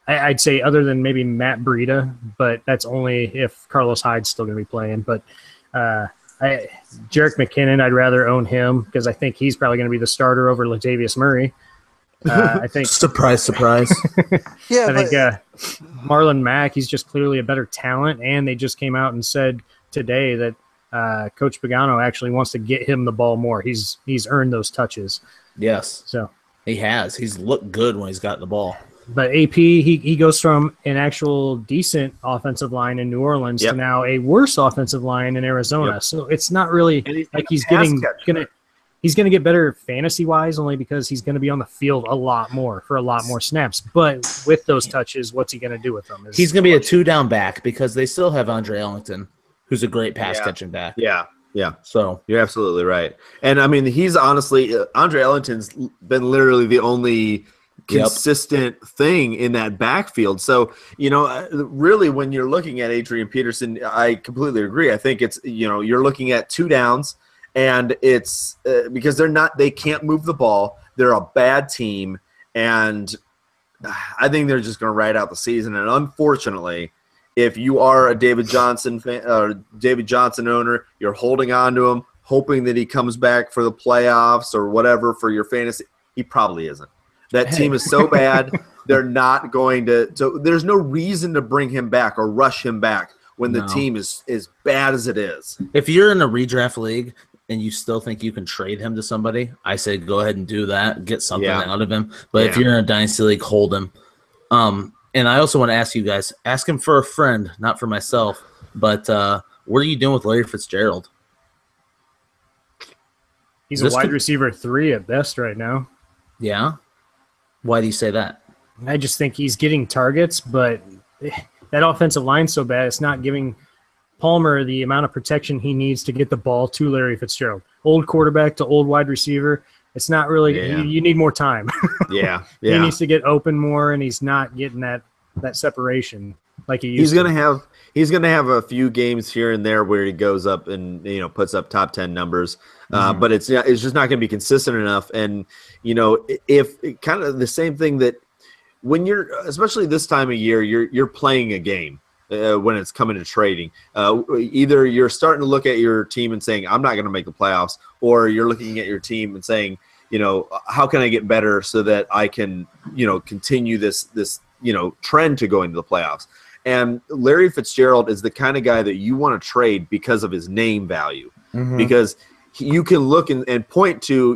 I'd say other than maybe Matt Breida, but that's only if Carlos Hyde's still going to be playing. But Jerick McKinnon, I'd rather own him because I think he's probably going to be the starter over Latavius Murray. I think surprise. Yeah, I think Marlon Mack, he's just clearly a better talent, and they just came out and said today that Coach Pagano actually wants to get him the ball more. He's earned those touches. Yes, So he has. He's looked good when he's got the ball. but AP, he goes from an actual decent offensive line in New Orleans Yep. to now a worse offensive line in Arizona. Yep. So it's not really And he's like a he's pass getting catcher. he's gonna get better fantasy wise only because he's gonna be on the field a lot more for a lot more snaps. But with those touches, what's he gonna do with them? He's going to be a 2-down back because they still have Andre Ellington, who's a great pass Yeah. catching back. Yeah. So You're absolutely right. And I mean, he's honestly, Andre Ellington's been literally the only consistent thing in that backfield. So, really when you're looking at Adrian Peterson, I completely agree. I think it's, you're looking at 2 downs and it's because they can't move the ball. They're a bad team. And I think they're just going to ride out the season. And unfortunately, if you are a David Johnson fan, or David Johnson owner, you're holding on to him, hoping that he comes back for the playoffs or whatever for your fantasy. He probably isn't. That team is so bad, they're not going to. So there's no reason to bring him back or rush him back when the No. team is as bad as it is. if you're in a redraft league and you still think you can trade him to somebody, I say go ahead and do that. Get something Yeah. out of him. But if Yeah. you're in a dynasty league, hold him. And I also want to ask you guys, ask him for a friend, not for myself. But what are you doing with Larry Fitzgerald? He's This a wide could- receiver 3 at best right now. Yeah. Why do you say that? I just think he's getting targets, but that offensive line's so bad, it's not giving Palmer the amount of protection he needs to get the ball to Larry Fitzgerald. Old quarterback to old wide receiver. It's not really Yeah. you need more time. Yeah, He yeah. needs to get open more, and he's not getting that separation like he used He's to. gonna have a few games here and there where he goes up and puts up top 10 numbers, but it's just not going to be consistent enough. And if kind of the same thing that when you're, especially this time of year, you're playing a game when it's coming to trading. Either you're starting to look at your team and saying I'm not going to make the playoffs, or you're looking at your team and saying how can I get better so that I can continue this trend to going to the playoffs. And Larry Fitzgerald is the kind of guy that you want to trade because of his name value, because you can look and point to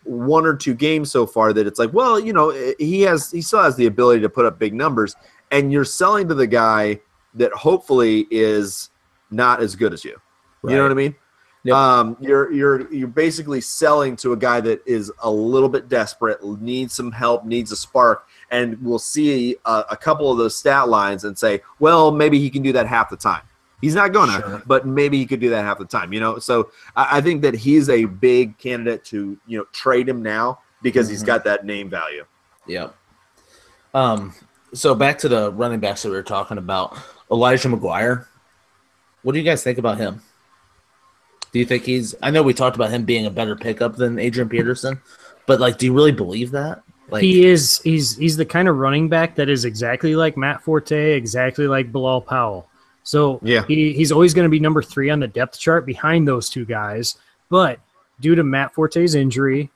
1 or 2 games so far that it's like, well, he still has the ability to put up big numbers, and you're selling to the guy that hopefully is not as good as you. You know what I mean? Yep. You're basically selling to a guy that is a little bit desperate, needs some help, needs a spark, and we'll see a couple of those stat lines and say, well, maybe he can do that half the time. He's not gonna, Sure. but maybe he could do that half the time. So I think that he's a big candidate to trade him now because he's got that name value. Yep. So back to the running backs that we were talking about, Elijah McGuire. What do you guys think about him? Do you think I know we talked about him being a better pickup than Adrian Peterson, but do you really believe that? He's the kind of running back that is exactly like Matt Forte, exactly like Bilal Powell. So Yeah. he's always going to be number 3 on the depth chart behind those 2 guys. But due to Matt Forte's injury,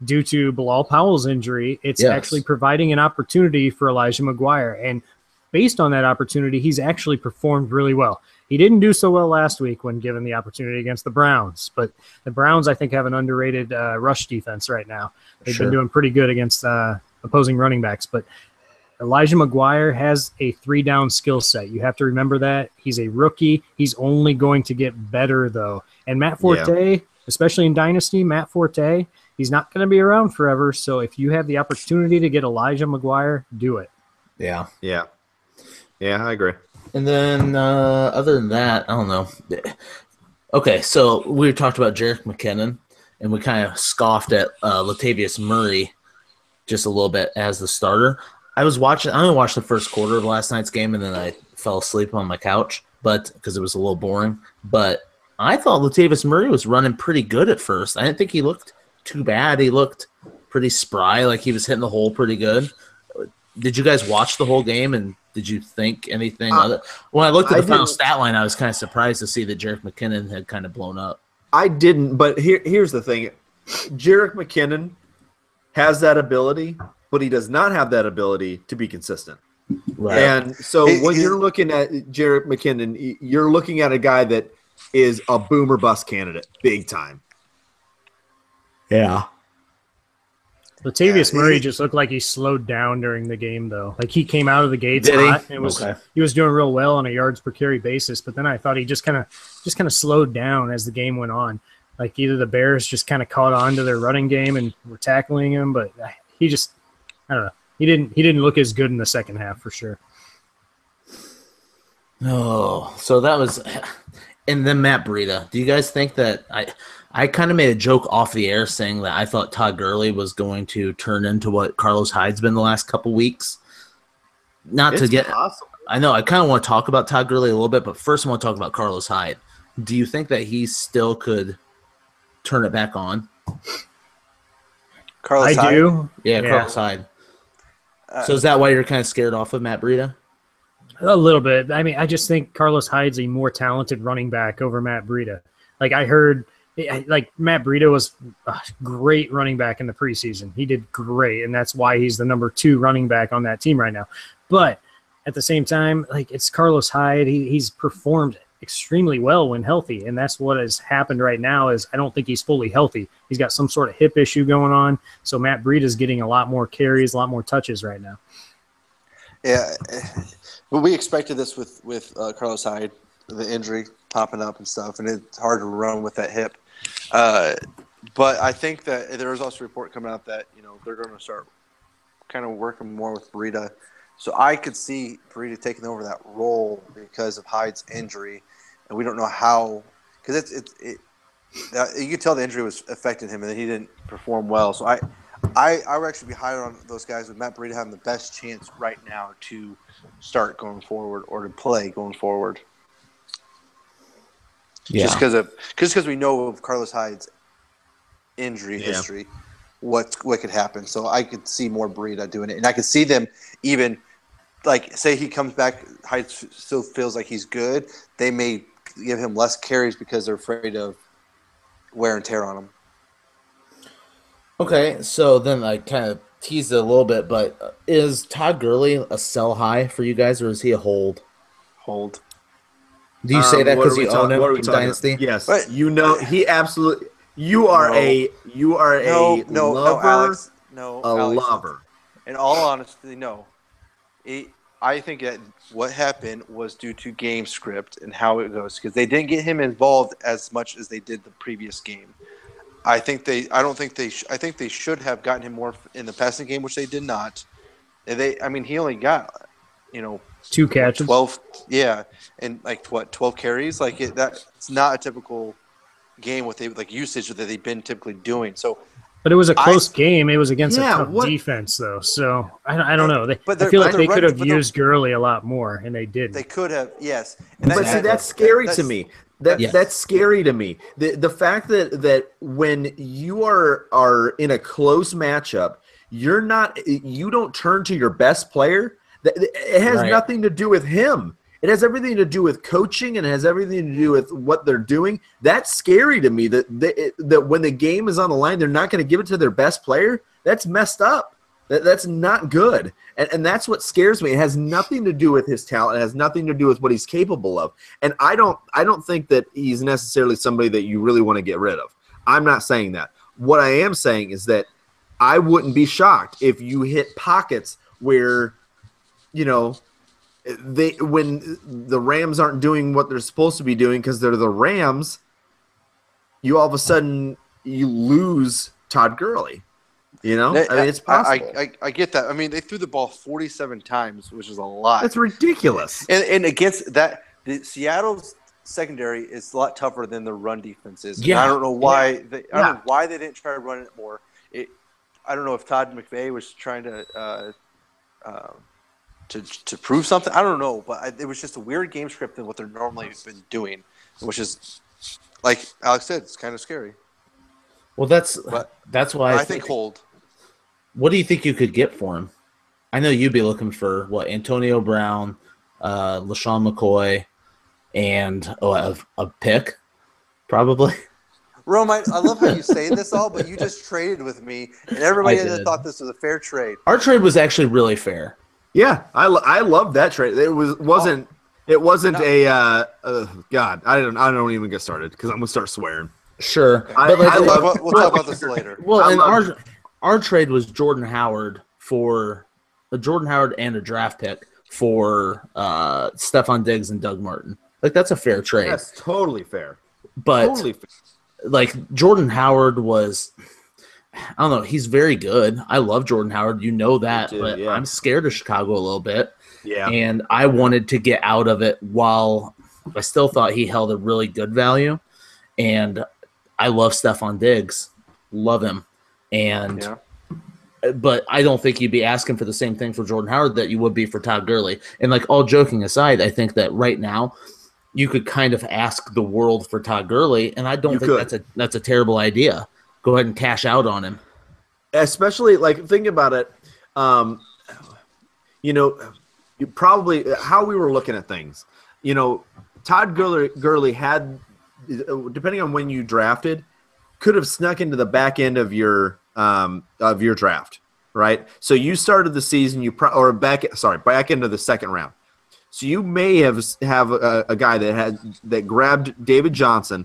due to Bilal Powell's injury, it's Yes. actually providing an opportunity for Elijah McGuire. And based on that opportunity, he's actually performed really well. He didn't do so well last week when given the opportunity against the Browns, but the Browns, I think, have an underrated rush defense right now. They've Sure. been doing pretty good against opposing running backs, but Elijah McGuire has a 3-down skill set. You have to remember that. He's a rookie. He's only going to get better, though. And Matt Forte, especially in Dynasty, Matt Forte, he's not going to be around forever. So if you have the opportunity to get Elijah McGuire, do it. Yeah. Yeah, I agree. And then other than that, I don't know. Okay, so we talked about Jerick McKinnon. and we kind of scoffed at Latavius Murray just a little bit as the starter. I only watched the first quarter of last night's game, and then I fell asleep on my couch, but because it was a little boring. But I thought Latavius Murray was running pretty good at first. I didn't think he looked too bad. He looked pretty spry, like he was hitting the hole pretty good. Did you guys watch the whole game, and did you think anything other? When I looked at the final stat line, I was kind of surprised to see that Jerick McKinnon had kind of blown up. I didn't, but here's the thing. Jerick McKinnon has that ability, but he does not have that ability to be consistent. Right. And so when you're looking at Jerick McKinnon, you're looking at a guy that is a boom or bust candidate, big time. Yeah. Latavius Murray just looked like he slowed down during the game, though. Like he came out of the gates hot and he was doing real well on a yards per carry basis. But then I thought he just kind of slowed down as the game went on. Like either the Bears just kind of caught on to their running game and were tackling him, but he just, I don't know. He didn't look as good in the second half for sure. Oh, so that was, and then Matt Breida. Do you guys think that I kind of made a joke off the air saying that I thought Todd Gurley was going to turn into what Carlos Hyde's been the last couple weeks? Possible. I know I kind of want to talk about Todd Gurley a little bit, but first I want to talk about Carlos Hyde. Do you think that he still could turn it back on? Carlos Hyde? I do. Yeah, Carlos Hyde. So is that why you're kind of scared off of Matt Breida? A little bit. I mean, I just think Carlos Hyde's a more talented running back over Matt Breida. Like I heard, like Matt Breida was a great running back in the preseason. He did great, and that's why he's the number 2 running back on that team right now. But at the same time, like it's Carlos Hyde. He's performed extremely well when healthy, and that's what has happened right now is I don't think he's fully healthy. He's got some sort of hip issue going on, so Matt Breida is getting a lot more carries, a lot more touches right now. Yeah, well, we expected this with Carlos Hyde, the injury popping up and stuff, and it's hard to run with that hip. But I think that there is also a report coming out that they're going to start kind of working more with Breida. So I could see Breida taking over that role because of Hyde's injury, and we don't know how because you could tell the injury was affecting him and that he didn't perform well. So I would actually be higher on those guys with Matt Breida having the best chance right now to start going forward or to play going forward. Yeah. Just because we know of Carlos Hyde's injury history, what could happen. So I could see more Breida doing it, and I could see them even. Like, say he comes back, Hyde still feels like he's good. They may give him less carries because they're afraid of wear and tear on him. Okay, so then I kind of teased it a little bit, but is Todd Gurley a sell high for you guys, or is he a hold? Hold. Do you say that because you own him from Dynasty? Yes, but, he absolutely. You are a lover. Alex, no, Alex, lover. In all honesty, no. I think that what happened was due to game script and how it goes because they didn't get him involved as much as they did the previous game. I think they should have gotten him more in the passing game, which they did not. And he only got 2 catches, 12, and 12 carries. That's not a typical game with usage that they've been typically doing. So. But it was a close game. It was against a tough defense, though. So I don't know. I feel like they could have used Gurley a lot more, and they didn't. They could have, yes. That's scary to me. That's scary to me. The fact that when you are in a close matchup, you don't turn to your best player. It has nothing to do with him. It has everything to do with coaching and it has everything to do with what they're doing. That's scary to me that when the game is on the line, they're not going to give it to their best player. That's messed up. That's not good. And that's what scares me. It has nothing to do with his talent. It has nothing to do with what he's capable of. And I don't think that he's necessarily somebody that you really want to get rid of. I'm not saying that. What I am saying is that I wouldn't be shocked if you hit pockets where, when the Rams aren't doing what they're supposed to be doing because they're the Rams, you all of a sudden you lose Todd Gurley. It's possible. I get that. They threw the ball 47 times, which is a lot. That's ridiculous. And against that, Seattle's secondary is a lot tougher than the run defense is. Yeah. And I don't know why they didn't try to run it more. I don't know if Todd McVay was trying to prove something. I don't know, but it was just a weird game script than what they're normally been doing, which is, like Alex said, it's kind of scary. Well, that's why I think hold. What do you think you could get for him? I know you'd be looking for Antonio Brown, LaShawn McCoy, and a pick, probably. Rome, I love how you say this all, but you just traded with me, and everybody thought this was a fair trade. Our trade was actually really fair. Yeah, I love that trade. It wasn't God. I don't even get started because I'm gonna start swearing. Sure, but we'll talk about this later. Well, and our trade was Jordan Howard and a draft pick for Stephon Diggs and Doug Martin. Like, that's a fair trade. That's totally fair. But totally fair. Like, Jordan Howard was, I don't know, he's very good. I love Jordan Howard, you know that, but yeah. I'm scared of Chicago a little bit. Yeah. And I wanted to get out of it while I still thought he held a really good value. And I love Stephon Diggs. Love him. And but I don't think you'd be asking for the same thing for Jordan Howard that you would be for Todd Gurley. And, like, all joking aside, I think that right now you could kind of ask the world for Todd Gurley, and I don't think that's a terrible idea. Go ahead and cash out on him. Especially, like, think about it. You probably how we were looking at things. You know, Todd Gurley had, depending on when you drafted, could have snuck into the back end of your draft, right? So you started the season back into the second round. So you may have a guy that grabbed David Johnson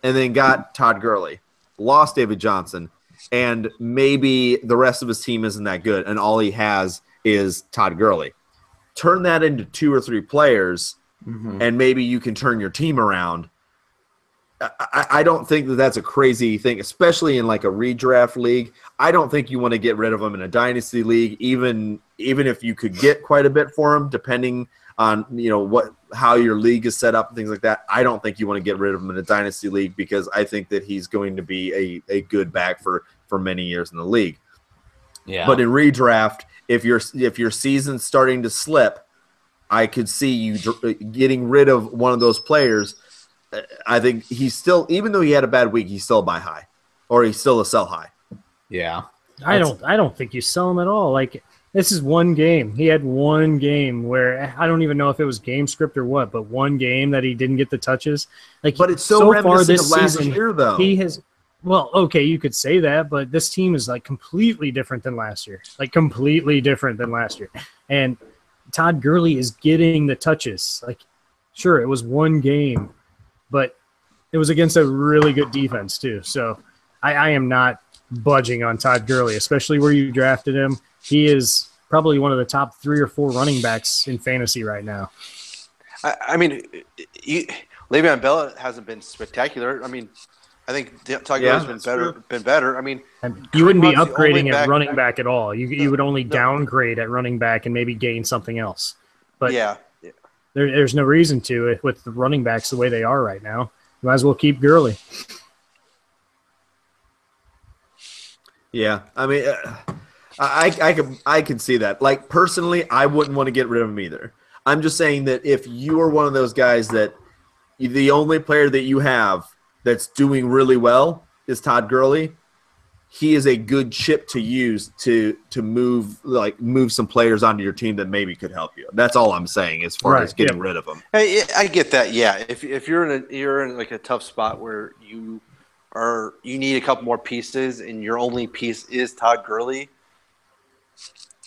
and then got Todd Gurley, lost David Johnson, and maybe the rest of his team isn't that good, and all he has is Todd Gurley. Turn that into 2 or 3 players, and maybe you can turn your team around. I don't think that's a crazy thing, especially in like a redraft league. I don't think you want to get rid of him in a dynasty league, even if you could get quite a bit for him, depending on how your league is set up and things like that. I don't think you want to get rid of him in a dynasty league because I think that he's going to be a good back for many years in the league. Yeah. But in redraft, if your season's starting to slip, I could see you getting rid of one of those players. I think he's still, even though he had a bad week, he's still a buy high, or he's still a sell high. Yeah. I don't think you sell him at all. Like, this is one game. He had one game where I don't even know if it was game script or what, but one game that he didn't get the touches. Like, but it's so far this season, year, though. He has. Well, okay, you could say that, but this team is like completely different than last year. Like, completely different than last year. And Todd Gurley is getting the touches. Like, sure, it was one game, but it was against a really good defense too. So I am not budging on Todd Gurley, especially where you drafted him. He is probably one of the top 3 or 4 running backs in fantasy right now. I mean, Le'Veon Bell hasn't been spectacular. I mean, I think Todd Gurley's been better. I mean, and you wouldn't be upgrading at running back at all. You would only downgrade at running back and maybe gain something else. But there's no reason to with the running backs the way they are right now. You might as well keep Gurley. Yeah, I mean, I can see that. Like, personally, I wouldn't want to get rid of him either. I'm just saying that if you are one of those guys that the only player that you have that's doing really well is Todd Gurley, he is a good chip to use to move some players onto your team that maybe could help you. That's all I'm saying as far as getting rid of them. Hey, I get that. Yeah, if you're in like a tough spot where you need a couple more pieces and your only piece is Todd Gurley,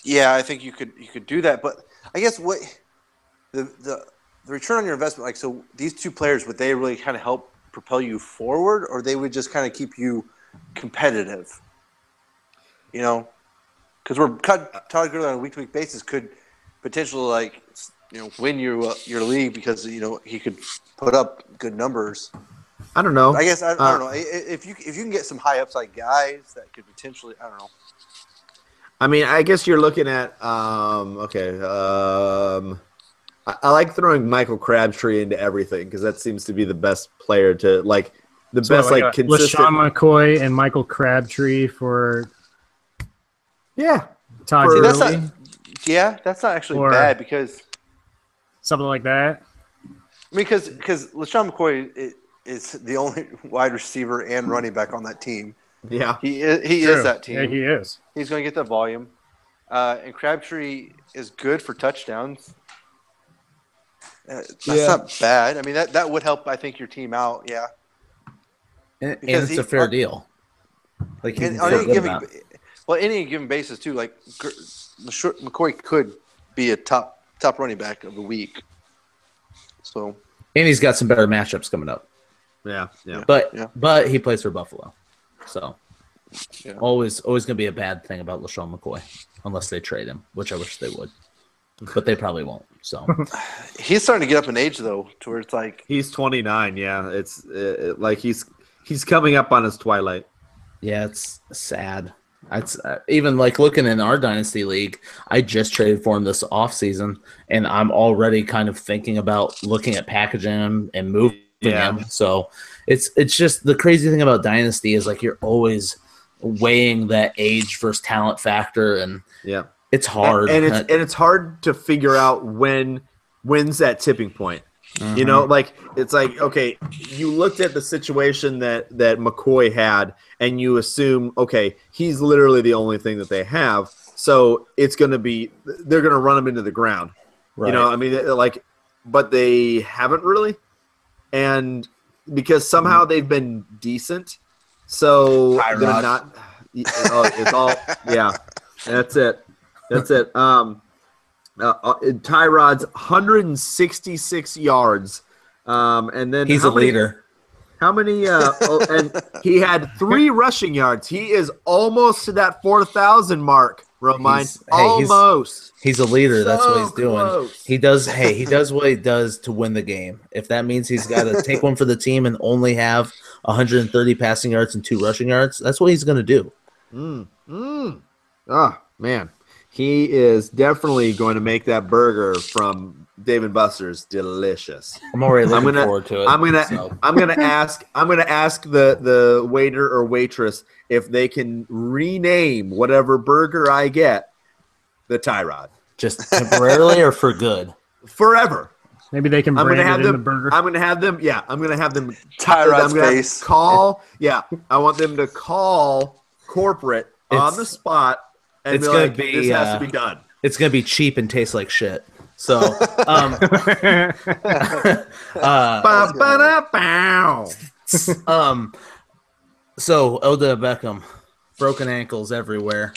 yeah, I think you could do that. But I guess what the return on your investment, like, so these 2 players, would they really kind of help propel you forward, or they would just kind of keep you competitive? You know, because Todd Gurley on a week-to-week basis could potentially win your league because he could put up good numbers. I don't know. I guess I don't know if you can get some high upside guys that could potentially, I don't know. I mean, I guess you're looking at I I like throwing Michael Crabtree into everything because that seems to be the best player to like the So best like consistent. LaShawn McCoy and Michael Crabtree for Yeah, Todd For- That's Gurley, not, yeah, that's not actually Or- bad because something like that. because LaShawn McCoy is the only wide receiver and running back on that team. yeah. He is True. that team. Yeah, he is. He's going to get that volume. And Crabtree is good for touchdowns. That's not bad. I mean, that would help, I think, your team out. Yeah. And Because it's a fair deal. Like he And can on feel any good given, about it. any given basis too, like McCoy could be a top running back of the week. So And he's got some better matchups coming up. Yeah. But he plays for Buffalo. So Yeah. always gonna be a bad thing about LaShawn McCoy unless they trade him, which I wish they would. But they probably won't. So he's starting to get up in age though, to where it's like He's 29. Yeah, it's like he's coming up on his twilight. yeah, it's sad. It's even like looking in our dynasty league. I just traded for him this offseason, and I'm already kind of thinking about looking at packaging him and moving him. So it's just the crazy thing about dynasty is like you're always weighing that age versus talent factor, and Yeah, it's hard. and it's hard to figure out when's that tipping point. You know, like it's like okay, you looked at the situation that McCoy had, and you assume okay, he's literally the only thing that they have, so it's going to be they're going to run him into the ground. Right. You know, I mean, like, but they haven't really, and because somehow they've been decent, so they're Tyrod. not. Oh, it's all yeah. That's it. Tyrod's 166 yards, and then he's how a many- leader. How many? And he had 3 rushing yards. He is almost to that 4,000 mark. Romine, almost. He's a leader. That's what So he's doing. close. He does what he does to win the game. If that means he's got to take one for the team and only have 130 passing yards and 2 rushing yards, that's what he's going to do. Oh man, he is definitely going to make that burger from Dave and Buster's delicious. I'm already looking gonna- forward to it. I'm gonna so. ask the waiter or waitress if they can rename whatever burger I get the Tyrod Just temporarily or for good. forever. Maybe they can I'm brand gonna have it in them. the burger. I'm gonna have them. Yeah, I'm gonna have them. Tyrod's I'm gonna face. call. Yeah, I want them to call corporate on It's- the spot, and it's be gonna like, be, this has to be done. It's going to be cheap and taste like shit. So, Ba-ba-da-bow. so Odell Beckham, broken ankles everywhere,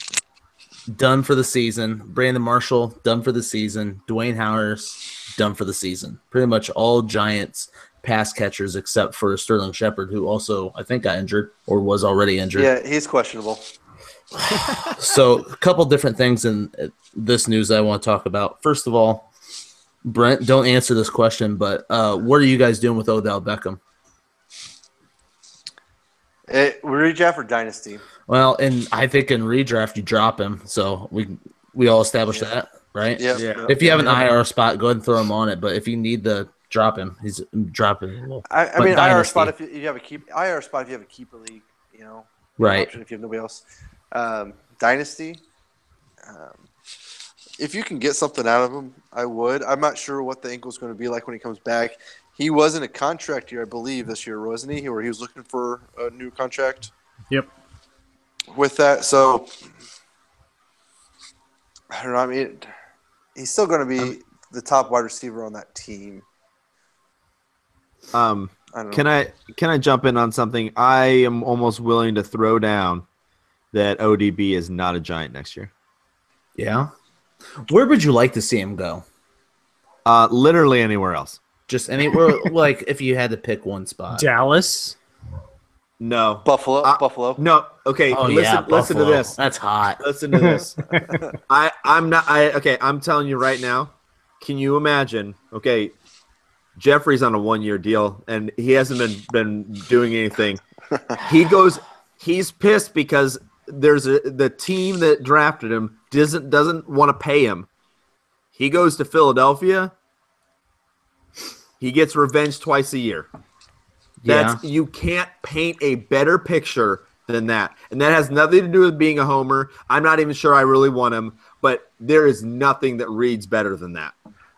done for the season. Brandon Marshall, done for the season. Dwayne Howers, done for the season. Pretty much all Giants pass catchers except for Sterling Shepard, who also I think got injured or was already injured. yeah, he's questionable. So a couple different things in this news I want to talk about. First of all, Brent, don't answer this question, but what are you guys doing with Odell Beckham? Redraft or dynasty? Well, and I think in redraft you drop him, so we all established that, right? Yeah. Yeah. If you have an IR spot, go ahead and throw him on it. But if you need to drop him, he's dropping. I But mean, IR dynasty. spot if you have a keeper league, you know, Right. option if you have nobody else. Dynasty. If you can get something out of him, I would. I'm not sure what the ankle's going to be like when he comes back. He was in a contract year, I believe, this year, wasn't he? Where he was looking for a new contract. Yep. With that, so I don't know. I mean, he's still going to be the top wide receiver on that team. I don't know. Can I jump in on something? I am almost willing to throw down that ODB is not a Giant next year. Yeah. Where would you like to see him go? Literally anywhere else. Just anywhere, like if you had to pick one spot. Dallas. No. Buffalo. No. Okay. Oh listen yeah, to Buffalo. this. That's hot. Listen to this. I'm telling you right now. Can you imagine? Okay, Jeffrey's on a 1-year deal and he hasn't been doing anything. He's pissed because the team that drafted him doesn't want to pay him. He goes to Philadelphia He gets revenge twice a year. You can't paint a better picture than that. And that has nothing to do with being a homer. I'm not even sure I really want him, but there is nothing that reads better than that.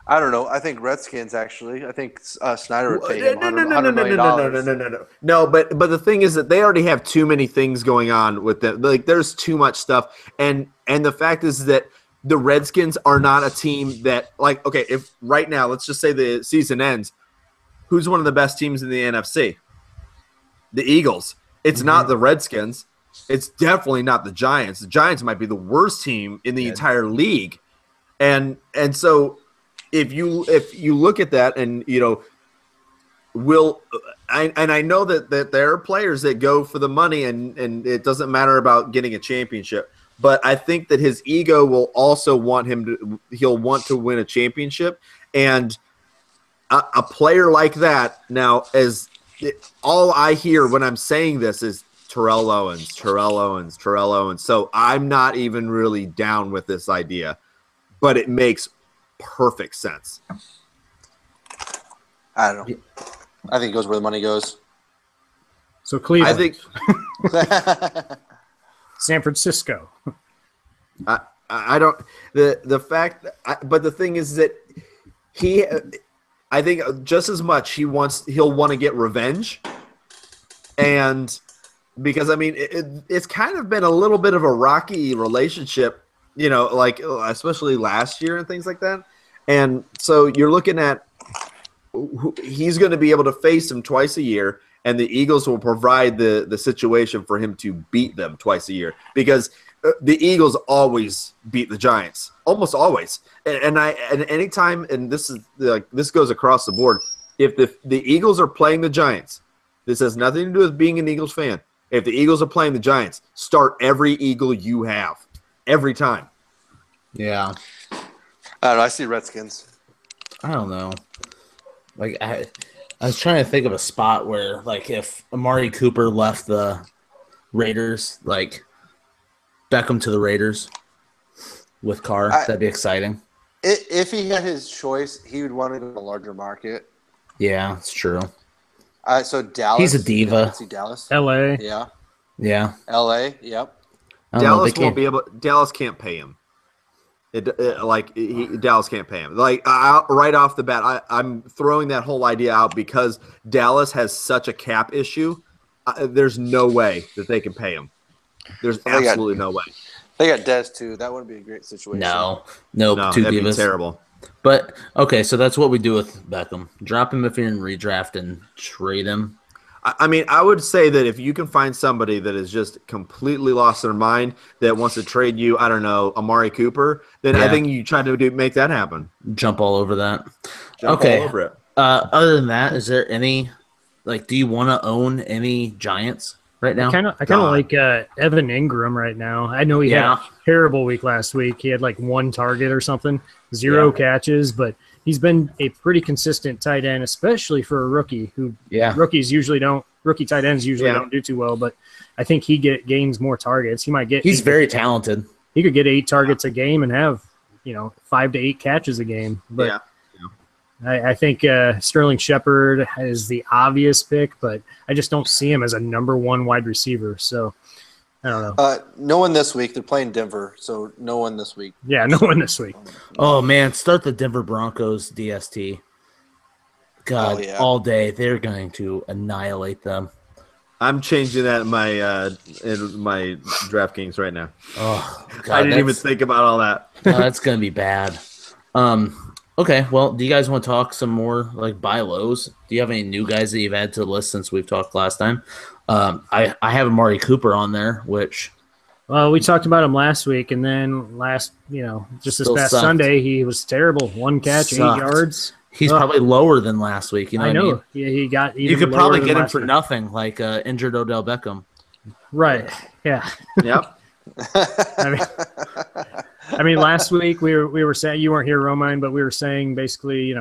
I don't know. I think Redskins actually. I think Snyder would pay him $100 million. No, but the thing is that they already have too many things going on with them. Like there's too much stuff, and the fact is that the Redskins are not a team that, like, okay, if right now let's just say the season ends, who's one of the best teams in the NFC? The Eagles. It's not the Redskins. It's definitely not the Giants. The Giants might be the worst team in the entire league, and so. If you look at that and, you know, I know that there are players that go for the money and it doesn't matter about getting a championship, but I think that his ego will also he'll want to win a championship. And a player like that now, all I hear when I'm saying this is Terrell Owens. So I'm not even really down with this idea, but it makes perfect sense. I don't know. I think it goes where the money goes. So Cleveland. I think San Francisco. I don't the fact but the thing is that I think just as much he'll want to get revenge, and because I mean it's kind of been a little bit of a rocky relationship, you know, like especially last year and things like that. And so you're looking at he's going to be able to face him twice a year, and the Eagles will provide the situation for him to beat them twice a year, because the Eagles always beat the Giants, almost always. And anytime, and this goes across the board, if the Eagles are playing the Giants, this has nothing to do with being an Eagles fan. If the Eagles are playing the Giants, start every Eagle you have. Every time. Yeah. I don't know. I see Redskins. I don't know. Like, I was trying to think of a spot where, like, if Amari Cooper left the Raiders, like, Beckham to the Raiders with Carr, that'd be exciting. If he had his choice, he would want to go to a larger market. Yeah, it's true. So Dallas. He's a diva. See Dallas. L.A. Yeah. Yeah. L.A. Yep. Dallas won't be able. Dallas can't pay him. Dallas can't pay him. Like right off the bat, I'm throwing that whole idea out because Dallas has such a cap issue. There's no way that they can pay him. There's absolutely no way. They got Dez too. That wouldn't be a great situation. No, that'd be terrible. But okay, so that's what we do with Beckham. Drop him if you're in redraft and trade him. I mean, I would say that if you can find somebody that is just completely lost their mind that wants to trade you, I don't know, Amari Cooper, then I think you try to make that happen. Jump all over that. All over it. Other than that, is there any, like, do you want to own any Giants right now? I kind of like Evan Ingram right now. I know he had a terrible week last week. He had like one target or something, zero catches, but he's been a pretty consistent tight end, especially for a rookie rookie tight ends usually don't do too well, but I think he gains more targets. He's very talented. He could get 8 targets a game and have, 5 to 8 catches a game. But I think Sterling Shepard is the obvious pick, but I just don't see him as a number 1 wide receiver. So I don't know. No one this week. They're playing Denver, so no one this week. Yeah, no one this week. Oh, man, start the Denver Broncos DST. God, all day. They're going to annihilate them. I'm changing that in my DraftKings right now. Oh, God, I didn't even think about all that. That's going to be bad. Okay, well, do you guys want to talk some more, like, buy lows? Do you have any new guys that you've added to the list since we've talked last time? I have Amari Cooper on there, which... Well, we talked about him last week, and then just this past Sunday, he was terrible. 1 catch, 8 yards. He's probably lower than last week. You know I know. What I mean? Yeah, he got even You could probably get him for week. nothing, like injured Odell Beckham. Right. Yeah. Yep. I mean, last week we were saying, you weren't here, Romine, but we were saying basically,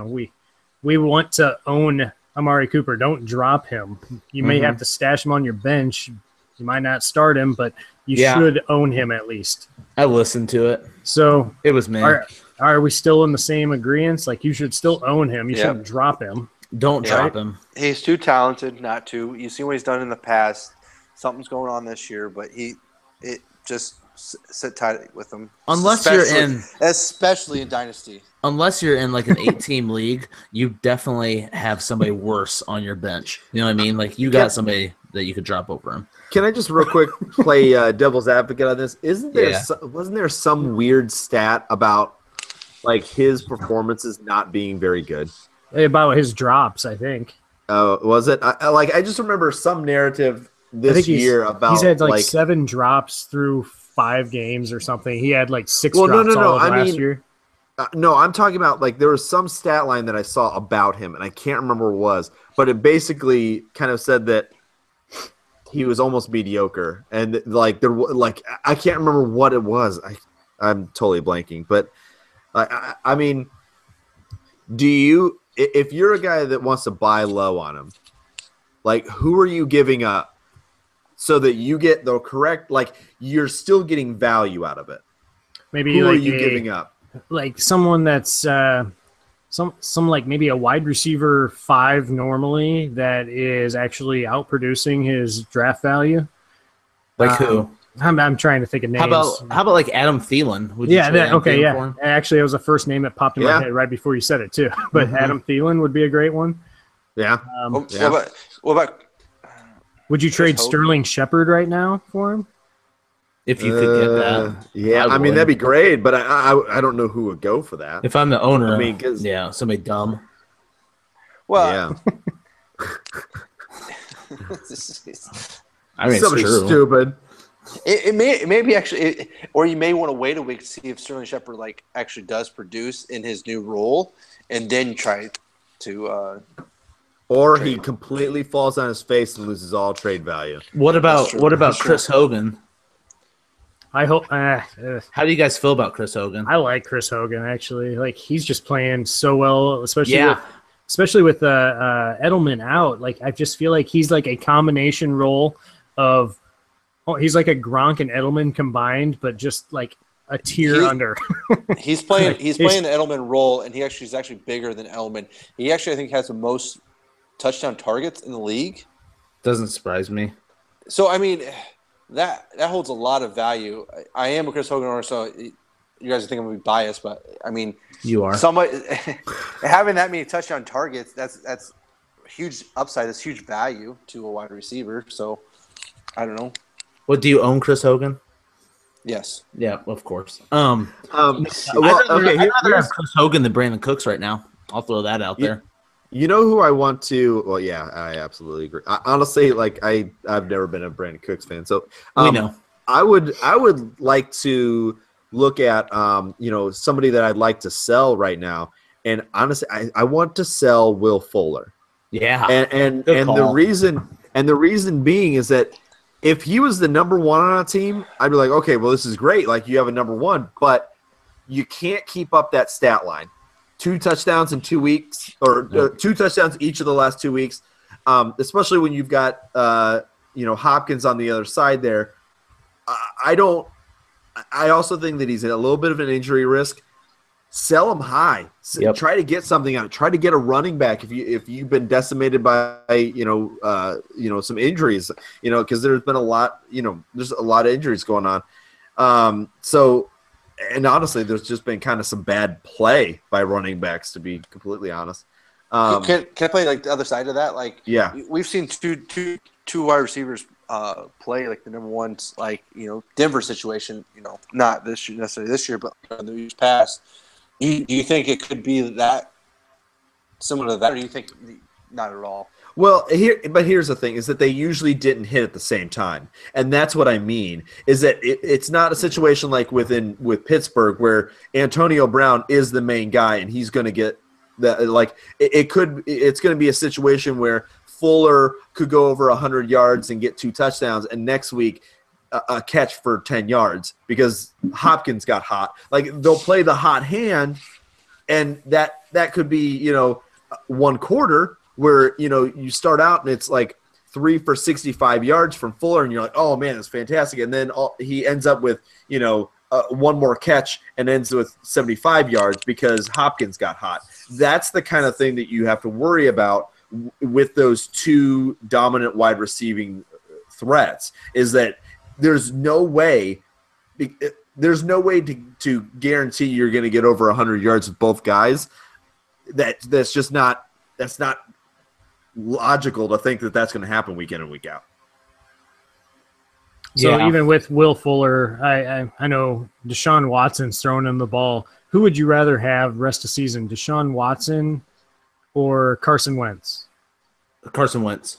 we want to own Amari Cooper. Don't drop him. You may have to stash him on your bench. You might not start him, but you should own him at least. I listened to it. So it was me. Are we still in the same agreement? Like, you should still own him. You shouldn't drop him. Don't drop him. He's too talented not to. You see what he's done in the past. Something's going on this year, but just sit tight with him. Especially in Dynasty. Unless you're in like an 8-team league, you definitely have somebody worse on your bench. You know what I mean? Like you got somebody that you could drop over him. Can I just real quick play devil's advocate on this? Wasn't there some weird stat about like his performances not being very good? About his drops, I think. Oh, was it? I just remember some narrative this year about he's had like 7 drops through 5 games or something. He had like 6 drops all of last year. No, I'm talking about like there was some stat line that I saw about him, and I can't remember what it was, but it basically kind of said that he was almost mediocre, and like I can't remember what it was. I'm totally blanking, but I mean, if you're a guy that wants to buy low on him, like who are you giving up so that you get the correct, like you're still getting value out of it? Maybe who are you giving up? Like someone that's some like maybe a wide receiver 5 normally that is actually outproducing his draft value. Like who? I'm trying to think of names. How about like Adam Thielen? Actually, it was the first name that popped in my head right before you said it too. But Adam Thielen would be a great one. Yeah. What about? Would you trade Sterling Shepard right now for him? If you could get that. Yeah, I mean, that'd be great, but I don't know who would go for that. If I'm the owner, somebody dumb. Well, I mean, somebody stupid. It may be actually, or you may want to wait a week to see if Sterling Shepard like actually does produce in his new role, and then try to. Or he completely falls on his face and loses all trade value. What about Chris Hogan? I hope. How do you guys feel about Chris Hogan? I like Chris Hogan actually. Like he's just playing so well, especially with Edelman out. Like I just feel like he's like a combination role of. Oh, he's like a Gronk and Edelman combined, but just like a tier under. He's playing the Edelman role, and he's actually bigger than Edelman. He actually, I think, has the most touchdown targets in the league. Doesn't surprise me. So I mean. That holds a lot of value. I am a Chris Hogan owner, so you guys think I'm going to be biased, but I mean, you are. Somebody having that many touchdown targets, that's huge upside. That's huge value to a wide receiver. So I don't know. What do you own, Chris Hogan? Yes. Yeah, of course. I'd rather have Chris Hogan than Brandon Cooks right now. I'll throw that out there. You know who I want to? Well, yeah, I absolutely agree. Honestly, like I've never been a Brandon Cooks fan, so we know. I would like to look at somebody that I'd like to sell right now, and honestly, I want to sell Will Fuller. Yeah, and the reason being is that if he was the number 1 on a team, I'd be like, okay, well, this is great. Like you have a number 1, but you can't keep up that stat line. 2 touchdowns in 2 weeks, or 2 touchdowns each of the last 2 weeks, especially when you've got Hopkins on the other side there. I also think that he's at a little bit of an injury risk. Sell him high. Try to get something out. Try to get a running back if you've been decimated by some injuries. Because there's been a lot. There's a lot of injuries going on. And honestly, there's just been kind of some bad play by running backs, to be completely honest. Can I play like the other side of that? Like, yeah, we've seen two wide receivers play like the number 1s, like Denver situation. Not necessarily this year, but in the years past. Do you think it could be that similar to that, or do you think not at all? Well, here's the thing: is that they usually didn't hit at the same time, and that's what I mean. Is that it's not a situation like with Pittsburgh where Antonio Brown is the main guy and he's going to get that. Like it's going to be a situation where Fuller could go over 100 yards and get 2 touchdowns, and next week a catch for 10 yards because Hopkins got hot. Like they'll play the hot hand, and that could be 1 quarter. Where you start out and it's like 3 for 65 yards from Fuller, and you're like, oh man, that's fantastic. And then he ends up with 1 more catch and ends with 75 yards because Hopkins got hot. that's the kind of thing that you have to worry about with those two dominant wide receiving threats, is that there's no way to guarantee you're going to get over 100 yards with both guys. That's not logical to think that that's going to happen week in and week out. So even with Will Fuller, I know Deshaun Watson's throwing him the ball. Who would you rather have rest of season, Deshaun Watson or Carson Wentz? Carson Wentz.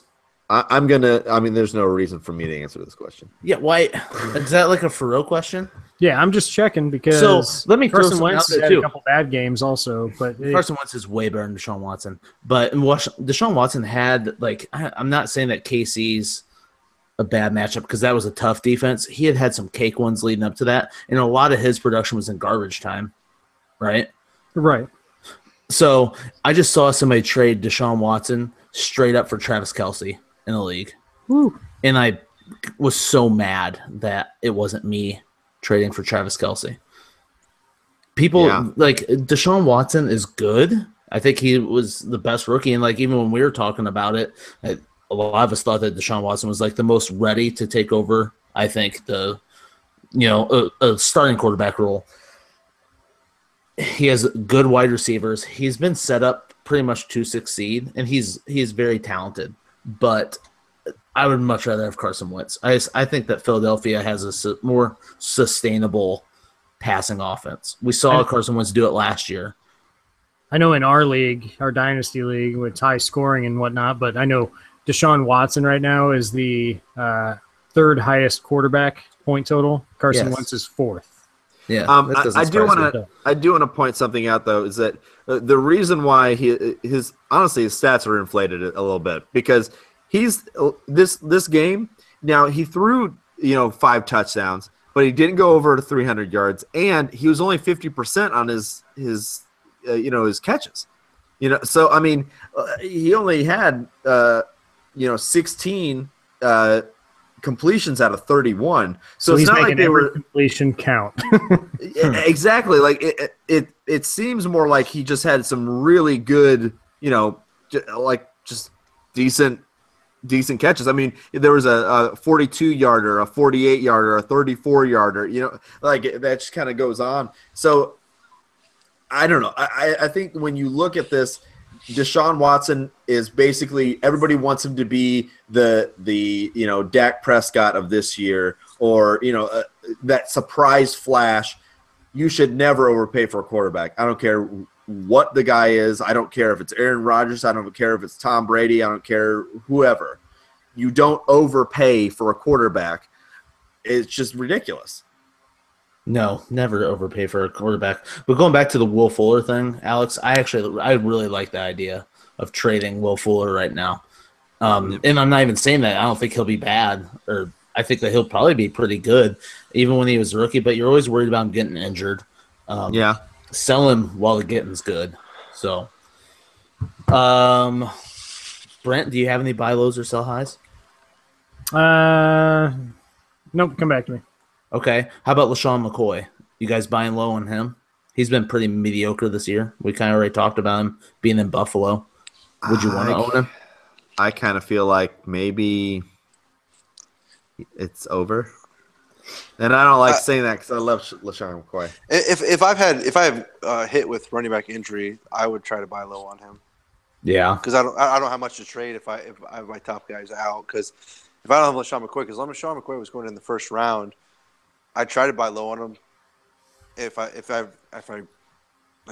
There's no reason for me to answer this question. Yeah, why? Is that like a for real question? Yeah, I'm just checking because let me Carson Wentz has had a couple bad games also. But Carson Wentz is way better than Deshaun Watson. But Deshaun Watson had, I'm not saying that KC's a bad matchup because that was a tough defense. He had some cake ones leading up to that, and a lot of his production was in garbage time, right? Right. So I just saw somebody trade Deshaun Watson straight up for Travis Kelce in the league. Woo. And I was so mad that it wasn't me trading for Travis Kelce. People Deshaun Watson is good. I think he was the best rookie. And even when we were talking about it, a lot of us thought that Deshaun Watson was the most ready to take over, I think, a starting quarterback role. He has good wide receivers. He's been set up pretty much to succeed, and he's very talented. But I would much rather have Carson Wentz. I think that Philadelphia has a more sustainable passing offense. We saw Carson Wentz do it last year. I know in our league, our dynasty league, with high scoring and whatnot, but I know Deshaun Watson right now is the third highest quarterback point total. Carson Wentz is fourth. Yeah, I do want to point something out though, is that the reason why his stats are inflated a little bit, because he's this game now, he threw 5 touchdowns, but he didn't go over to 300 yards, and he was only 50% on his catches. So I mean, he only had 16 completions out of 31. So he's it's not making like they every were completion count. Exactly. It seems more like he just had some really good, just decent catches. I mean, there was a 42-yarder, a 48-yarder, a 34-yarder. That just kind of goes on. So I don't know. I think when you look at this, Deshaun Watson is basically, everybody wants him to be the Dak Prescott of this year, or that surprise flash. You should never overpay for a quarterback. I don't care what the guy is. I don't care if it's Aaron Rodgers. I don't care if it's Tom Brady. I don't care whoever. You don't overpay for a quarterback. It's just ridiculous. No, never overpay for a quarterback. But going back to the Will Fuller thing, Alex, I really like the idea of trading Will Fuller right now. And I'm not even saying that I don't think he'll be bad, or I think that he'll probably be pretty good, even when he was a rookie. But you're always worried about him getting injured. Sell him while the getting's good. So, Brent, do you have any buy lows or sell highs? Nope. Come back to me. Okay. How about LaShawn McCoy? You guys buying low on him? He's been pretty mediocre this year. We kind of already talked about him being in Buffalo. Would you want to own him? I kind of feel like maybe it's over. And I don't like saying that because I love LaShawn McCoy. If I have hit with running back injury, I would try to buy low on him. Yeah, because I don't have much to trade if I have my top guys out. Because if I don't have LaShawn McCoy, because LaShawn McCoy was going in the first round, I try to buy low on him. If I like I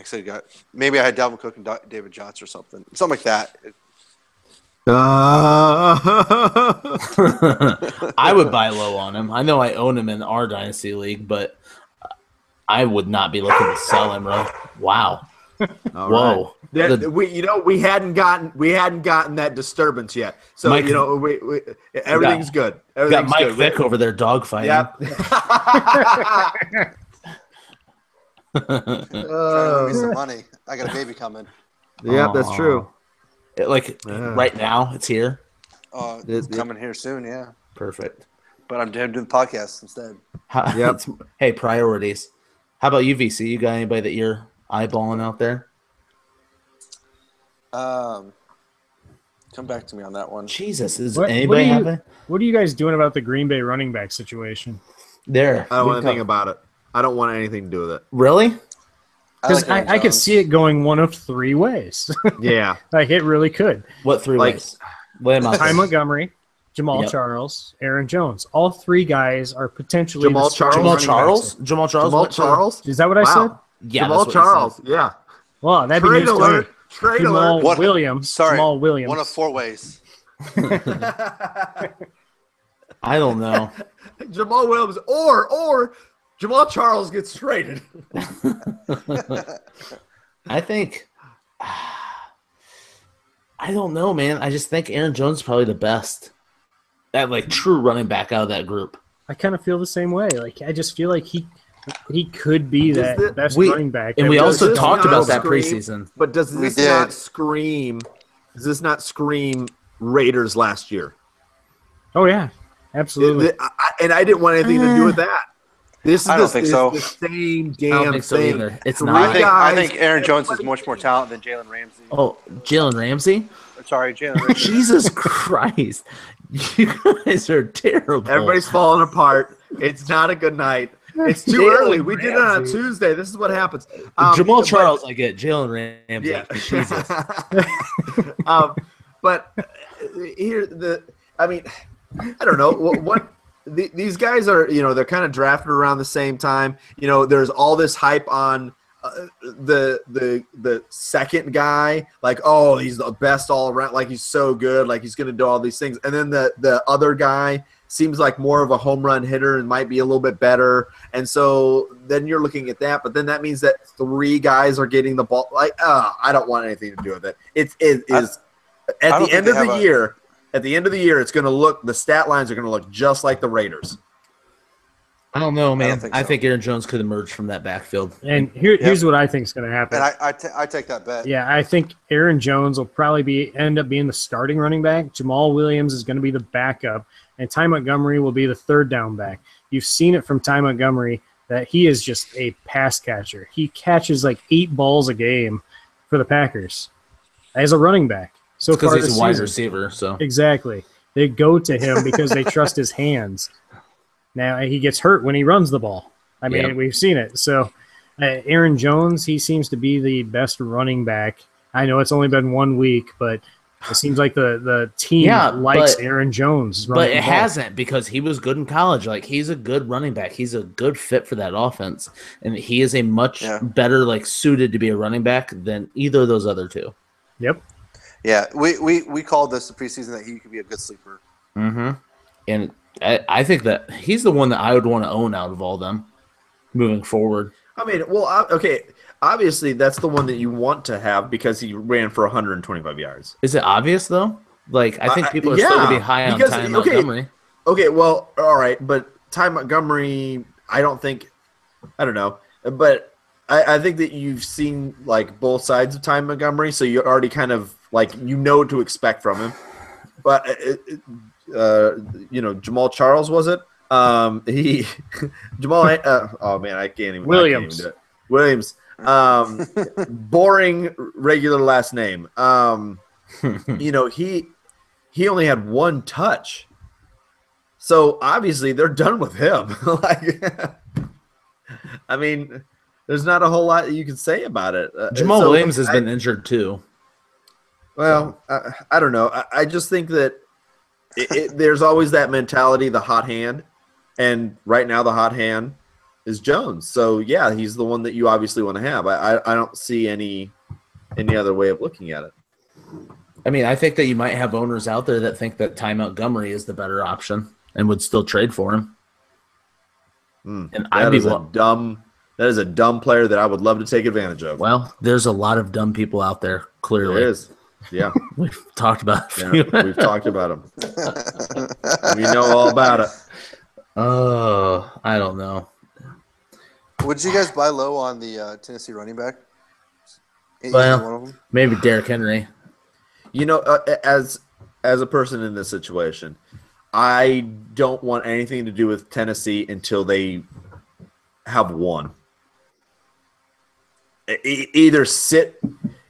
said, maybe I had Dalvin Cook and David Johnson or something like that. I would buy low on him. I know I own him in our dynasty league, but I would not be looking to sell him. Right? Wow. Whoa. Right. We hadn't gotten that disturbance yet. So Mike, we everything's good. got Everything's Mike good. Vick over there dogfighting. Yep. Trying to make some money. I got a baby coming. Yeah, that's true. Right now, it's here. It's coming here soon. Yeah. Perfect. But I'm doing the podcast instead. Yep. Hey, priorities. How about you, VC? You got anybody that you're eyeballing out there? Come back to me on that one. Jesus, is What anybody are you- having What are you guys doing about the Green Bay running back situation? there? I don't want anything about it. I don't want anything to do with it. Really? Because Aaron I could Jones. see it going one of three ways. Yeah. Like, it really could. What three Like- ways? Lay 'em out Ty there. Montgomery, Jamal Yep. Charles, Aaron Jones. All three guys are potentially Jamal the starting Charles? Jamal running Charles? Jamal Charles? Jamal went for- Charles? Is that what I said? Wow. Yeah, Jamal that's what he said. Charles. Yeah. Well, that'd be Trade news to me. alert. Trade Jamal alert. What- Williams. Sorry, Jamal Williams. One of 4 ways. I don't know. Jamal Williams or Jamal Charles gets traded. I think I don't know, man. I just think Aaron Jones is probably the best. That like true running back out of that group. I kind of feel the same way. Like, I just feel like he could be Is that it- best we- running back. And that we does also this talked not about that scream- preseason. But does We this did. not scream? Does this not scream Raiders last year? Oh yeah, absolutely. And I didn't want anything to do with that. This is I don't think so. the same I don't damn think so thing. either. It's Three not. I guys- think Aaron Jones is much more talented than Jalen Ramsey. Oh, Jalen Ramsey? Sorry, Jalen Ramsey. Jesus Christ. You guys are terrible. Everybody's falling apart. It's not a good night. It's too Jalen early. We did it on Ramsey. Tuesday. This is what happens. Jamal but- Charles, I get. Jalen Ramsey. Yeah. Jesus. But here I mean, I don't know these guys are. They're kind of drafted around the same time. There's all this hype on the second guy, like, oh, he's the best all around, like he's so good, like he's going to do all these things, and then the other guy seems like more of a home run hitter and might be a little bit better, and so then you're looking at that, but then that means that three guys are getting the ball. Like, I don't want anything to do with it. It is at don't the think end they of have the a- year. At the end of the year, it's going to look. The stat lines are going to look just like the Raiders. I don't know, man. think I so. think Aaron Jones could emerge from that backfield. And here's what I think is going to happen. And I take that bet. Yeah, I think Aaron Jones will probably end up being the starting running back. Jamal Williams is going to be the backup, and Ty Montgomery will be the third down back. You've seen it from Ty Montgomery that he is just a pass catcher. He catches like 8 balls a game for the Packers as a running back. So far Because he's this a wide season. receiver, so Exactly. They go to him because they trust his hands. Now, he gets hurt when he runs the ball. I mean, Yeah. we've seen it. So, Aaron Jones, he seems to be the best running back. I know it's only been 1 week, but it seems like the team Yeah, likes but- Aaron Jones. but running it the ball. hasn't because he was good in college. Like he's a good running back. He's a good fit for that offense, and he is a much better like suited to be a running back than either of those other two. Yep. Yeah, we called this the preseason that he could be a good sleeper. Mm-hmm. And I think that he's the one that I would want to own out of all them moving forward. I mean, well, okay. Obviously, that's the one that you want to have because he ran for 125 yards. Is it obvious though? Like I think people are yeah, still going to be high on because- Ty okay. Montgomery. Okay, well, all right, but Ty Montgomery, I don't know, but I think that you've seen like both sides of Ty Montgomery, so you're already kind of like what to expect from him. But Jamal Charles was it? Jamal. Oh man, I can't even. Williams. I can't even do it. Williams. Boring regular last name. He only had 1 touch. So obviously they're done with him. I mean, there's not a whole lot you can say about it. Jamal So Williams has been injured too. Well, I don't know. I just think that there's always that mentality, the hot hand, and right now the hot hand is Jones. So yeah, he's the one that you obviously want to have. I don't see any other way of looking at it. I mean, I think that you might have owners out there that think that Ty Montgomery is the better option and would still trade for him. And I'd be That is a dumb player that I would love to take advantage of. well. There's a lot of dumb people out there. Clearly, There is. Yeah, we've talked about. yeah, we've talked about him. We know all about it. Oh, I don't know. Would you guys buy low on the Tennessee running back? Either Well, one of them? maybe Derrick Henry. As a person in this situation, I don't want anything to do with Tennessee until they have won. Either sit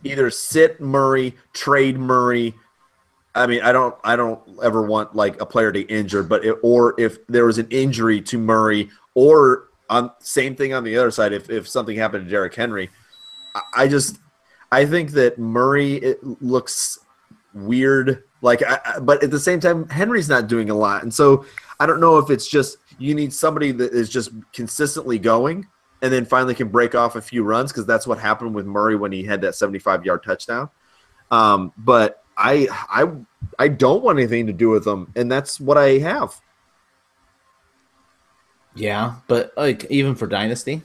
either sit Murray, trade Murray. I mean, I don't ever want like a player to get injured, but or if there was an injury to Murray, or same thing on the other side, if something happened to Derrick Henry, I think that Murray looks weird. Like, but at the same time, Henry's not doing a lot, and so I don't know if it's just you need somebody that is just consistently going, and then finally can break off a few runs, because that's what happened with Murray when he had that 75-yard touchdown. But I don't want anything to do with them, and that's what I have. Yeah, but like even for Dynasty?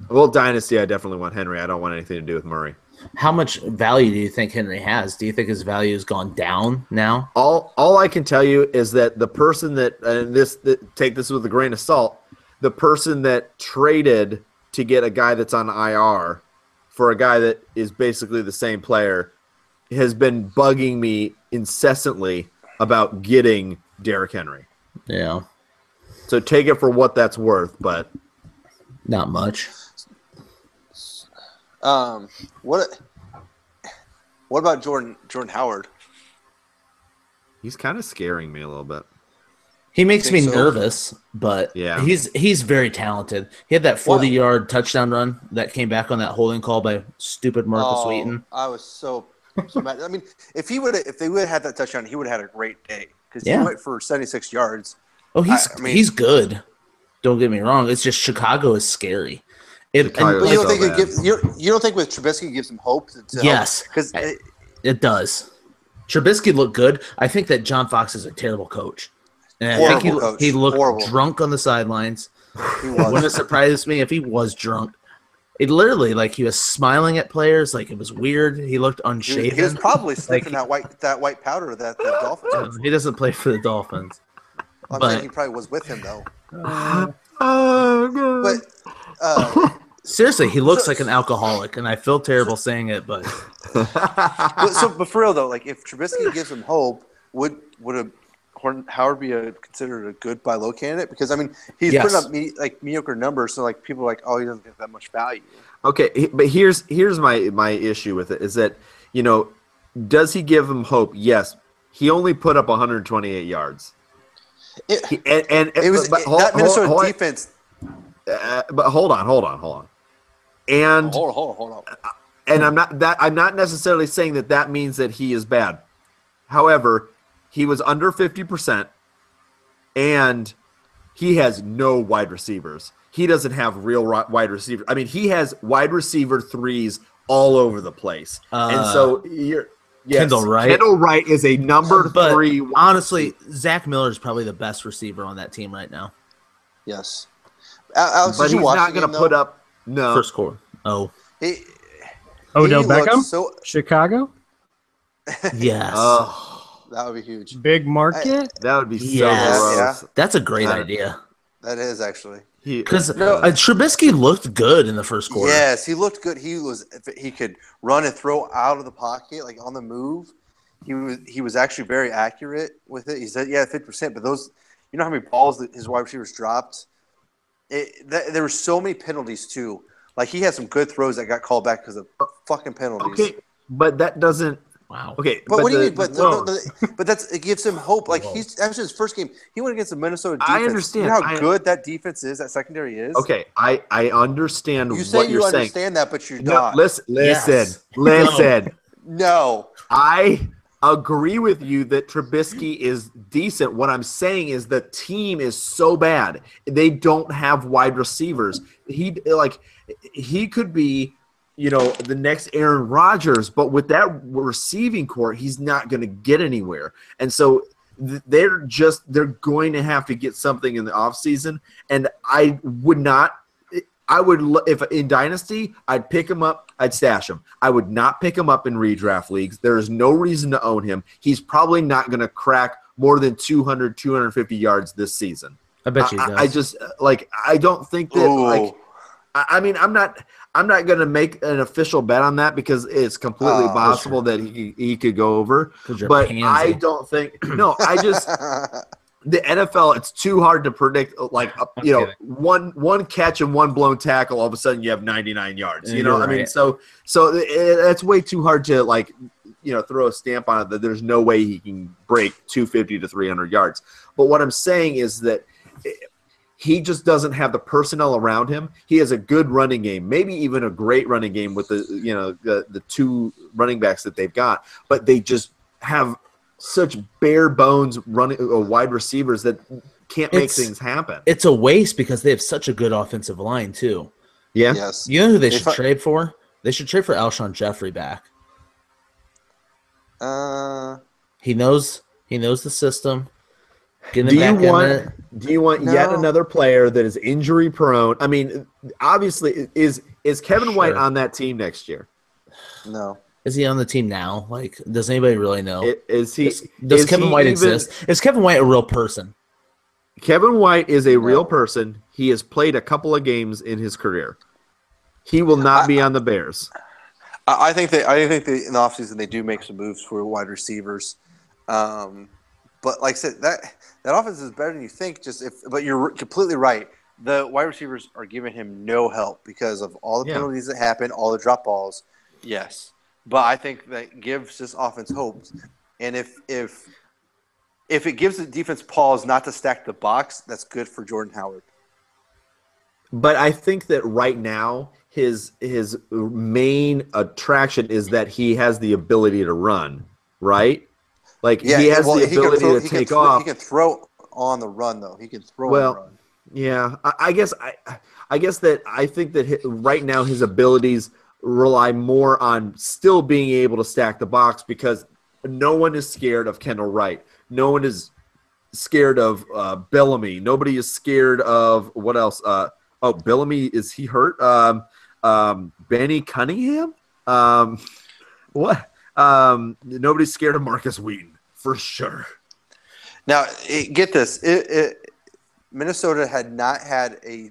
Well, Dynasty, I definitely want Henry. I don't want anything to do with Murray. How much value do you think Henry has? Do you think his value has gone down now? All I can tell you is that the person that take this with a grain of salt, the person that traded to get a guy that's on IR for a guy that is basically the same player has been bugging me incessantly about getting Derrick Henry. Yeah. So take it for what that's worth, but not much. What about Jordan Howard? He's kind of scaring me a little bit. He makes me nervous, but yeah, he's very talented. He had that 40-yard touchdown run that came back on that holding call by stupid Marcus Wheaton. I was so mad. I mean, if they would have had that touchdown, he would have had a great day, because he went for 76 yards. Oh, he's good. Don't get me wrong. It's just Chicago is scary. You don't think with Trubisky it gives him hope? Yes, because it does. Trubisky looked good. I think that John Fox is a terrible coach. And I think he looked drunk on the sidelines. It wouldn't have surprised me if he was drunk. It literally, like, he was smiling at players, like it was weird. He looked unshaven. He was probably sniffing that white powder that the Dolphins. He doesn't play for the Dolphins. I'm saying he probably was with him though. Seriously, he looks like an alcoholic, and I feel terrible saying it, but but for real though, like if Trubisky gives him hope, would Howard be considered a good buy low candidate? Because I mean, he's putting up mediocre numbers, so like people are like, oh, he doesn't get that much value. Okay, but here's my issue with it is that, you know, does he give him hope? Yes, he only put up 128 yards. That Minnesota defense. But hold on. And hold on. And I'm not necessarily saying that means that he is bad. However, he was under 50%, and he has no wide receivers. He doesn't have real wide receivers. I mean, he has wide receiver threes all over the place. And so Kendall Wright. Kendall Wright is a number 3. Honestly, Zach Miller is probably the best receiver on that team right now. Yes. Alex, but he's not going to put up first quarter. Oh. Odell Beckham? Chicago? Yes. That would be huge. Big market? That would be so gross. Yeah. That's a great idea. That is actually. Because Trubisky looked good in the first quarter. Yes, he looked good. He could run and throw out of the pocket, like on the move. He was actually very accurate with it. He said, 50%, but those, you know how many balls that his wide receivers dropped? There were so many penalties too. Like he had some good throws that got called back because of fucking penalties. Okay, but that doesn't. Wow. Okay, but what do you mean? But it gives him hope. Like after his first game, he went against the Minnesota defense. I understand. You know how good that defense is. That secondary is. Okay, I understand what you're saying. You understand that, but you're not. Listen. No. I agree with you that Trubisky is decent. What I'm saying is the team is so bad. They don't have wide receivers. He could be, you know, the next Aaron Rodgers, but with that receiving core, he's not going to get anywhere. And so they're going to have to get something in the offseason. And if in Dynasty, I'd pick him up, I'd stash him. I would not pick him up in redraft leagues. There is no reason to own him. He's probably not going to crack more than 200, 250 yards this season. I bet you he does. I don't think that I'm not going to make an official bet on that because it's completely possible that he could go over. But I don't think – no, the NFL, it's too hard to predict. Like one catch and one blown tackle, all of a sudden you have 99 yards. You know, I mean, so that's way too hard to throw a stamp on it that there's no way he can break 250 to 300 yards. But what I'm saying is that he just doesn't have the personnel around him. He has a good running game, maybe even a great running game with the two running backs that they've got, but they just have such bare bones running wide receivers that can't make things happen. It's a waste because they have such a good offensive line too. Yeah. Yes. You know who they should trade for? They should trade for Alshon Jeffrey back. He knows the system. Do you want yet another player that is injury prone? I mean, obviously, is Kevin White on that team next year? No. Is he on the team now? Like, does anybody really know? Does Kevin White exist? Is Kevin White a real person? Kevin White is a real person. He has played a couple of games in his career. He will not be on the Bears. I think they in the offseason they do make some moves for wide receivers. But like I said, that offense is better than you think. But you're completely right. The wide receivers are giving him no help because of all the penalties that happen, all the drop balls. Yes, but I think that gives this offense hope. And if it gives the defense pause not to stack the box, that's good for Jordan Howard. But I think that right now his main attraction is that he has the ability to run, right? Like he has the ability to take off. He can throw on the run, though. He can throw on the run. Yeah, I guess that I think that right now his abilities rely more on still being able to stack the box because no one is scared of Kendall Wright. No one is scared of Bellamy. Nobody is scared of what else? Bellamy, is he hurt? Benny Cunningham? What? Nobody's scared of Marcus Wheaton for sure. Now, get this: Minnesota had not had a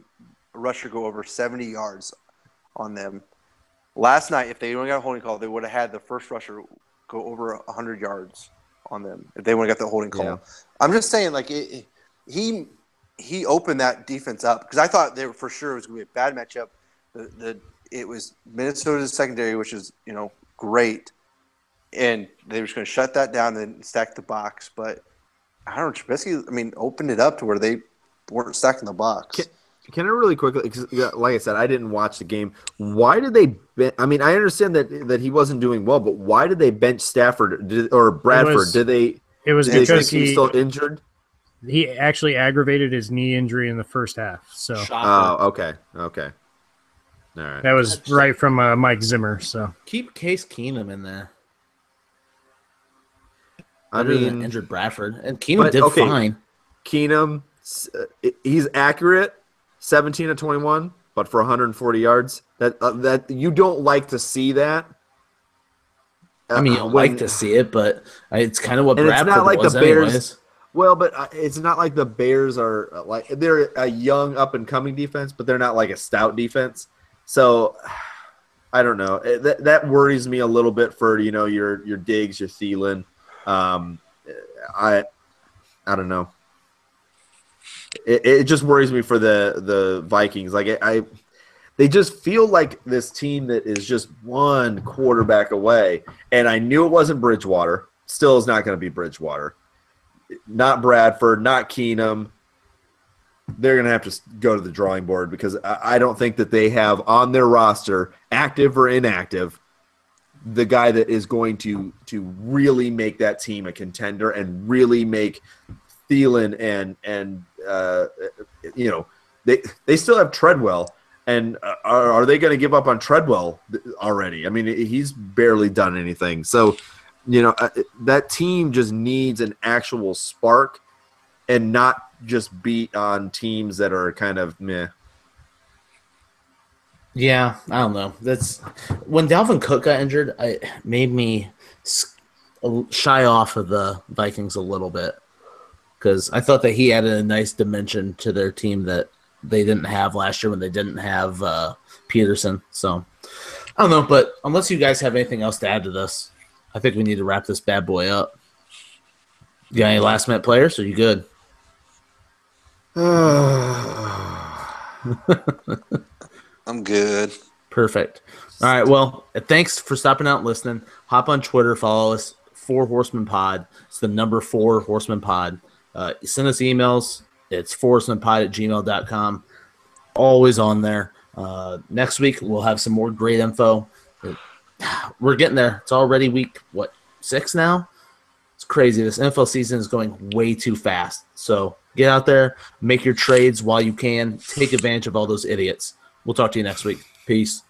rusher go over 70 yards on them. Last night, if they only got a holding call, they would have had the first rusher go over 100 yards on them if they would have got the holding call. Yeah. I'm just saying, like he opened that defense up because I thought they were for sure it was going to be a bad matchup. It was Minnesota's secondary, which is great. And they were just going to shut that down and stack the box. But I don't know, Trubisky, opened it up to where they weren't stacking the box. Can I really quickly, cause, like I said, I didn't watch the game. Why did they I understand that he wasn't doing well, but why did they bench Stafford or Bradford? It was because he's still injured? He actually aggravated his knee injury in the first half. So. Okay. All right. That was right from Mike Zimmer. So keep Case Keenum in there. Injured Bradford, and Keenum did fine. Keenum, he's accurate, 17 of 21, but for 140 yards. That you don't like to see that. You don't like to see it, but it's kind of what Bradford it's not like was the Bears. Anyways. Well, but it's not like the Bears are like they're a young up and coming defense, but they're not like a stout defense. So I don't know. That worries me a little bit for your Diggs, your Thielen. I don't know. It just worries me for the Vikings. Like they just feel like this team that is just one quarterback away. And I knew it wasn't Bridgewater. Still is not going to be Bridgewater. Not Bradford, not Keenum. They're going to have to go to the drawing board because I don't think that they have on their roster, active or inactive, the guy that is going to really make that team a contender and really make Thielen and they still have Treadwell. And are they going to give up on Treadwell already? He's barely done anything. So, that team just needs an actual spark and not just beat on teams that are kind of meh. Yeah, I don't know. That's when Dalvin Cook got injured. It made me shy off of the Vikings a little bit because I thought that he added a nice dimension to their team that they didn't have last year when they didn't have Peterson. So I don't know, but unless you guys have anything else to add to this, I think we need to wrap this bad boy up. You got any last minute players? Or are you good? I'm good. Perfect. All right. Well, thanks for stopping out and listening. Hop on Twitter, follow us, 4 Horsemen Pod. It's the number 4 Horsemen Pod. Send us emails. It's 4horsemenpod@gmail.com. Always on there. Next week, we'll have some more great info. We're getting there. It's already week, 6 now? It's crazy. This NFL season is going way too fast. So get out there, make your trades while you can. Take advantage of all those idiots. We'll talk to you next week. Peace.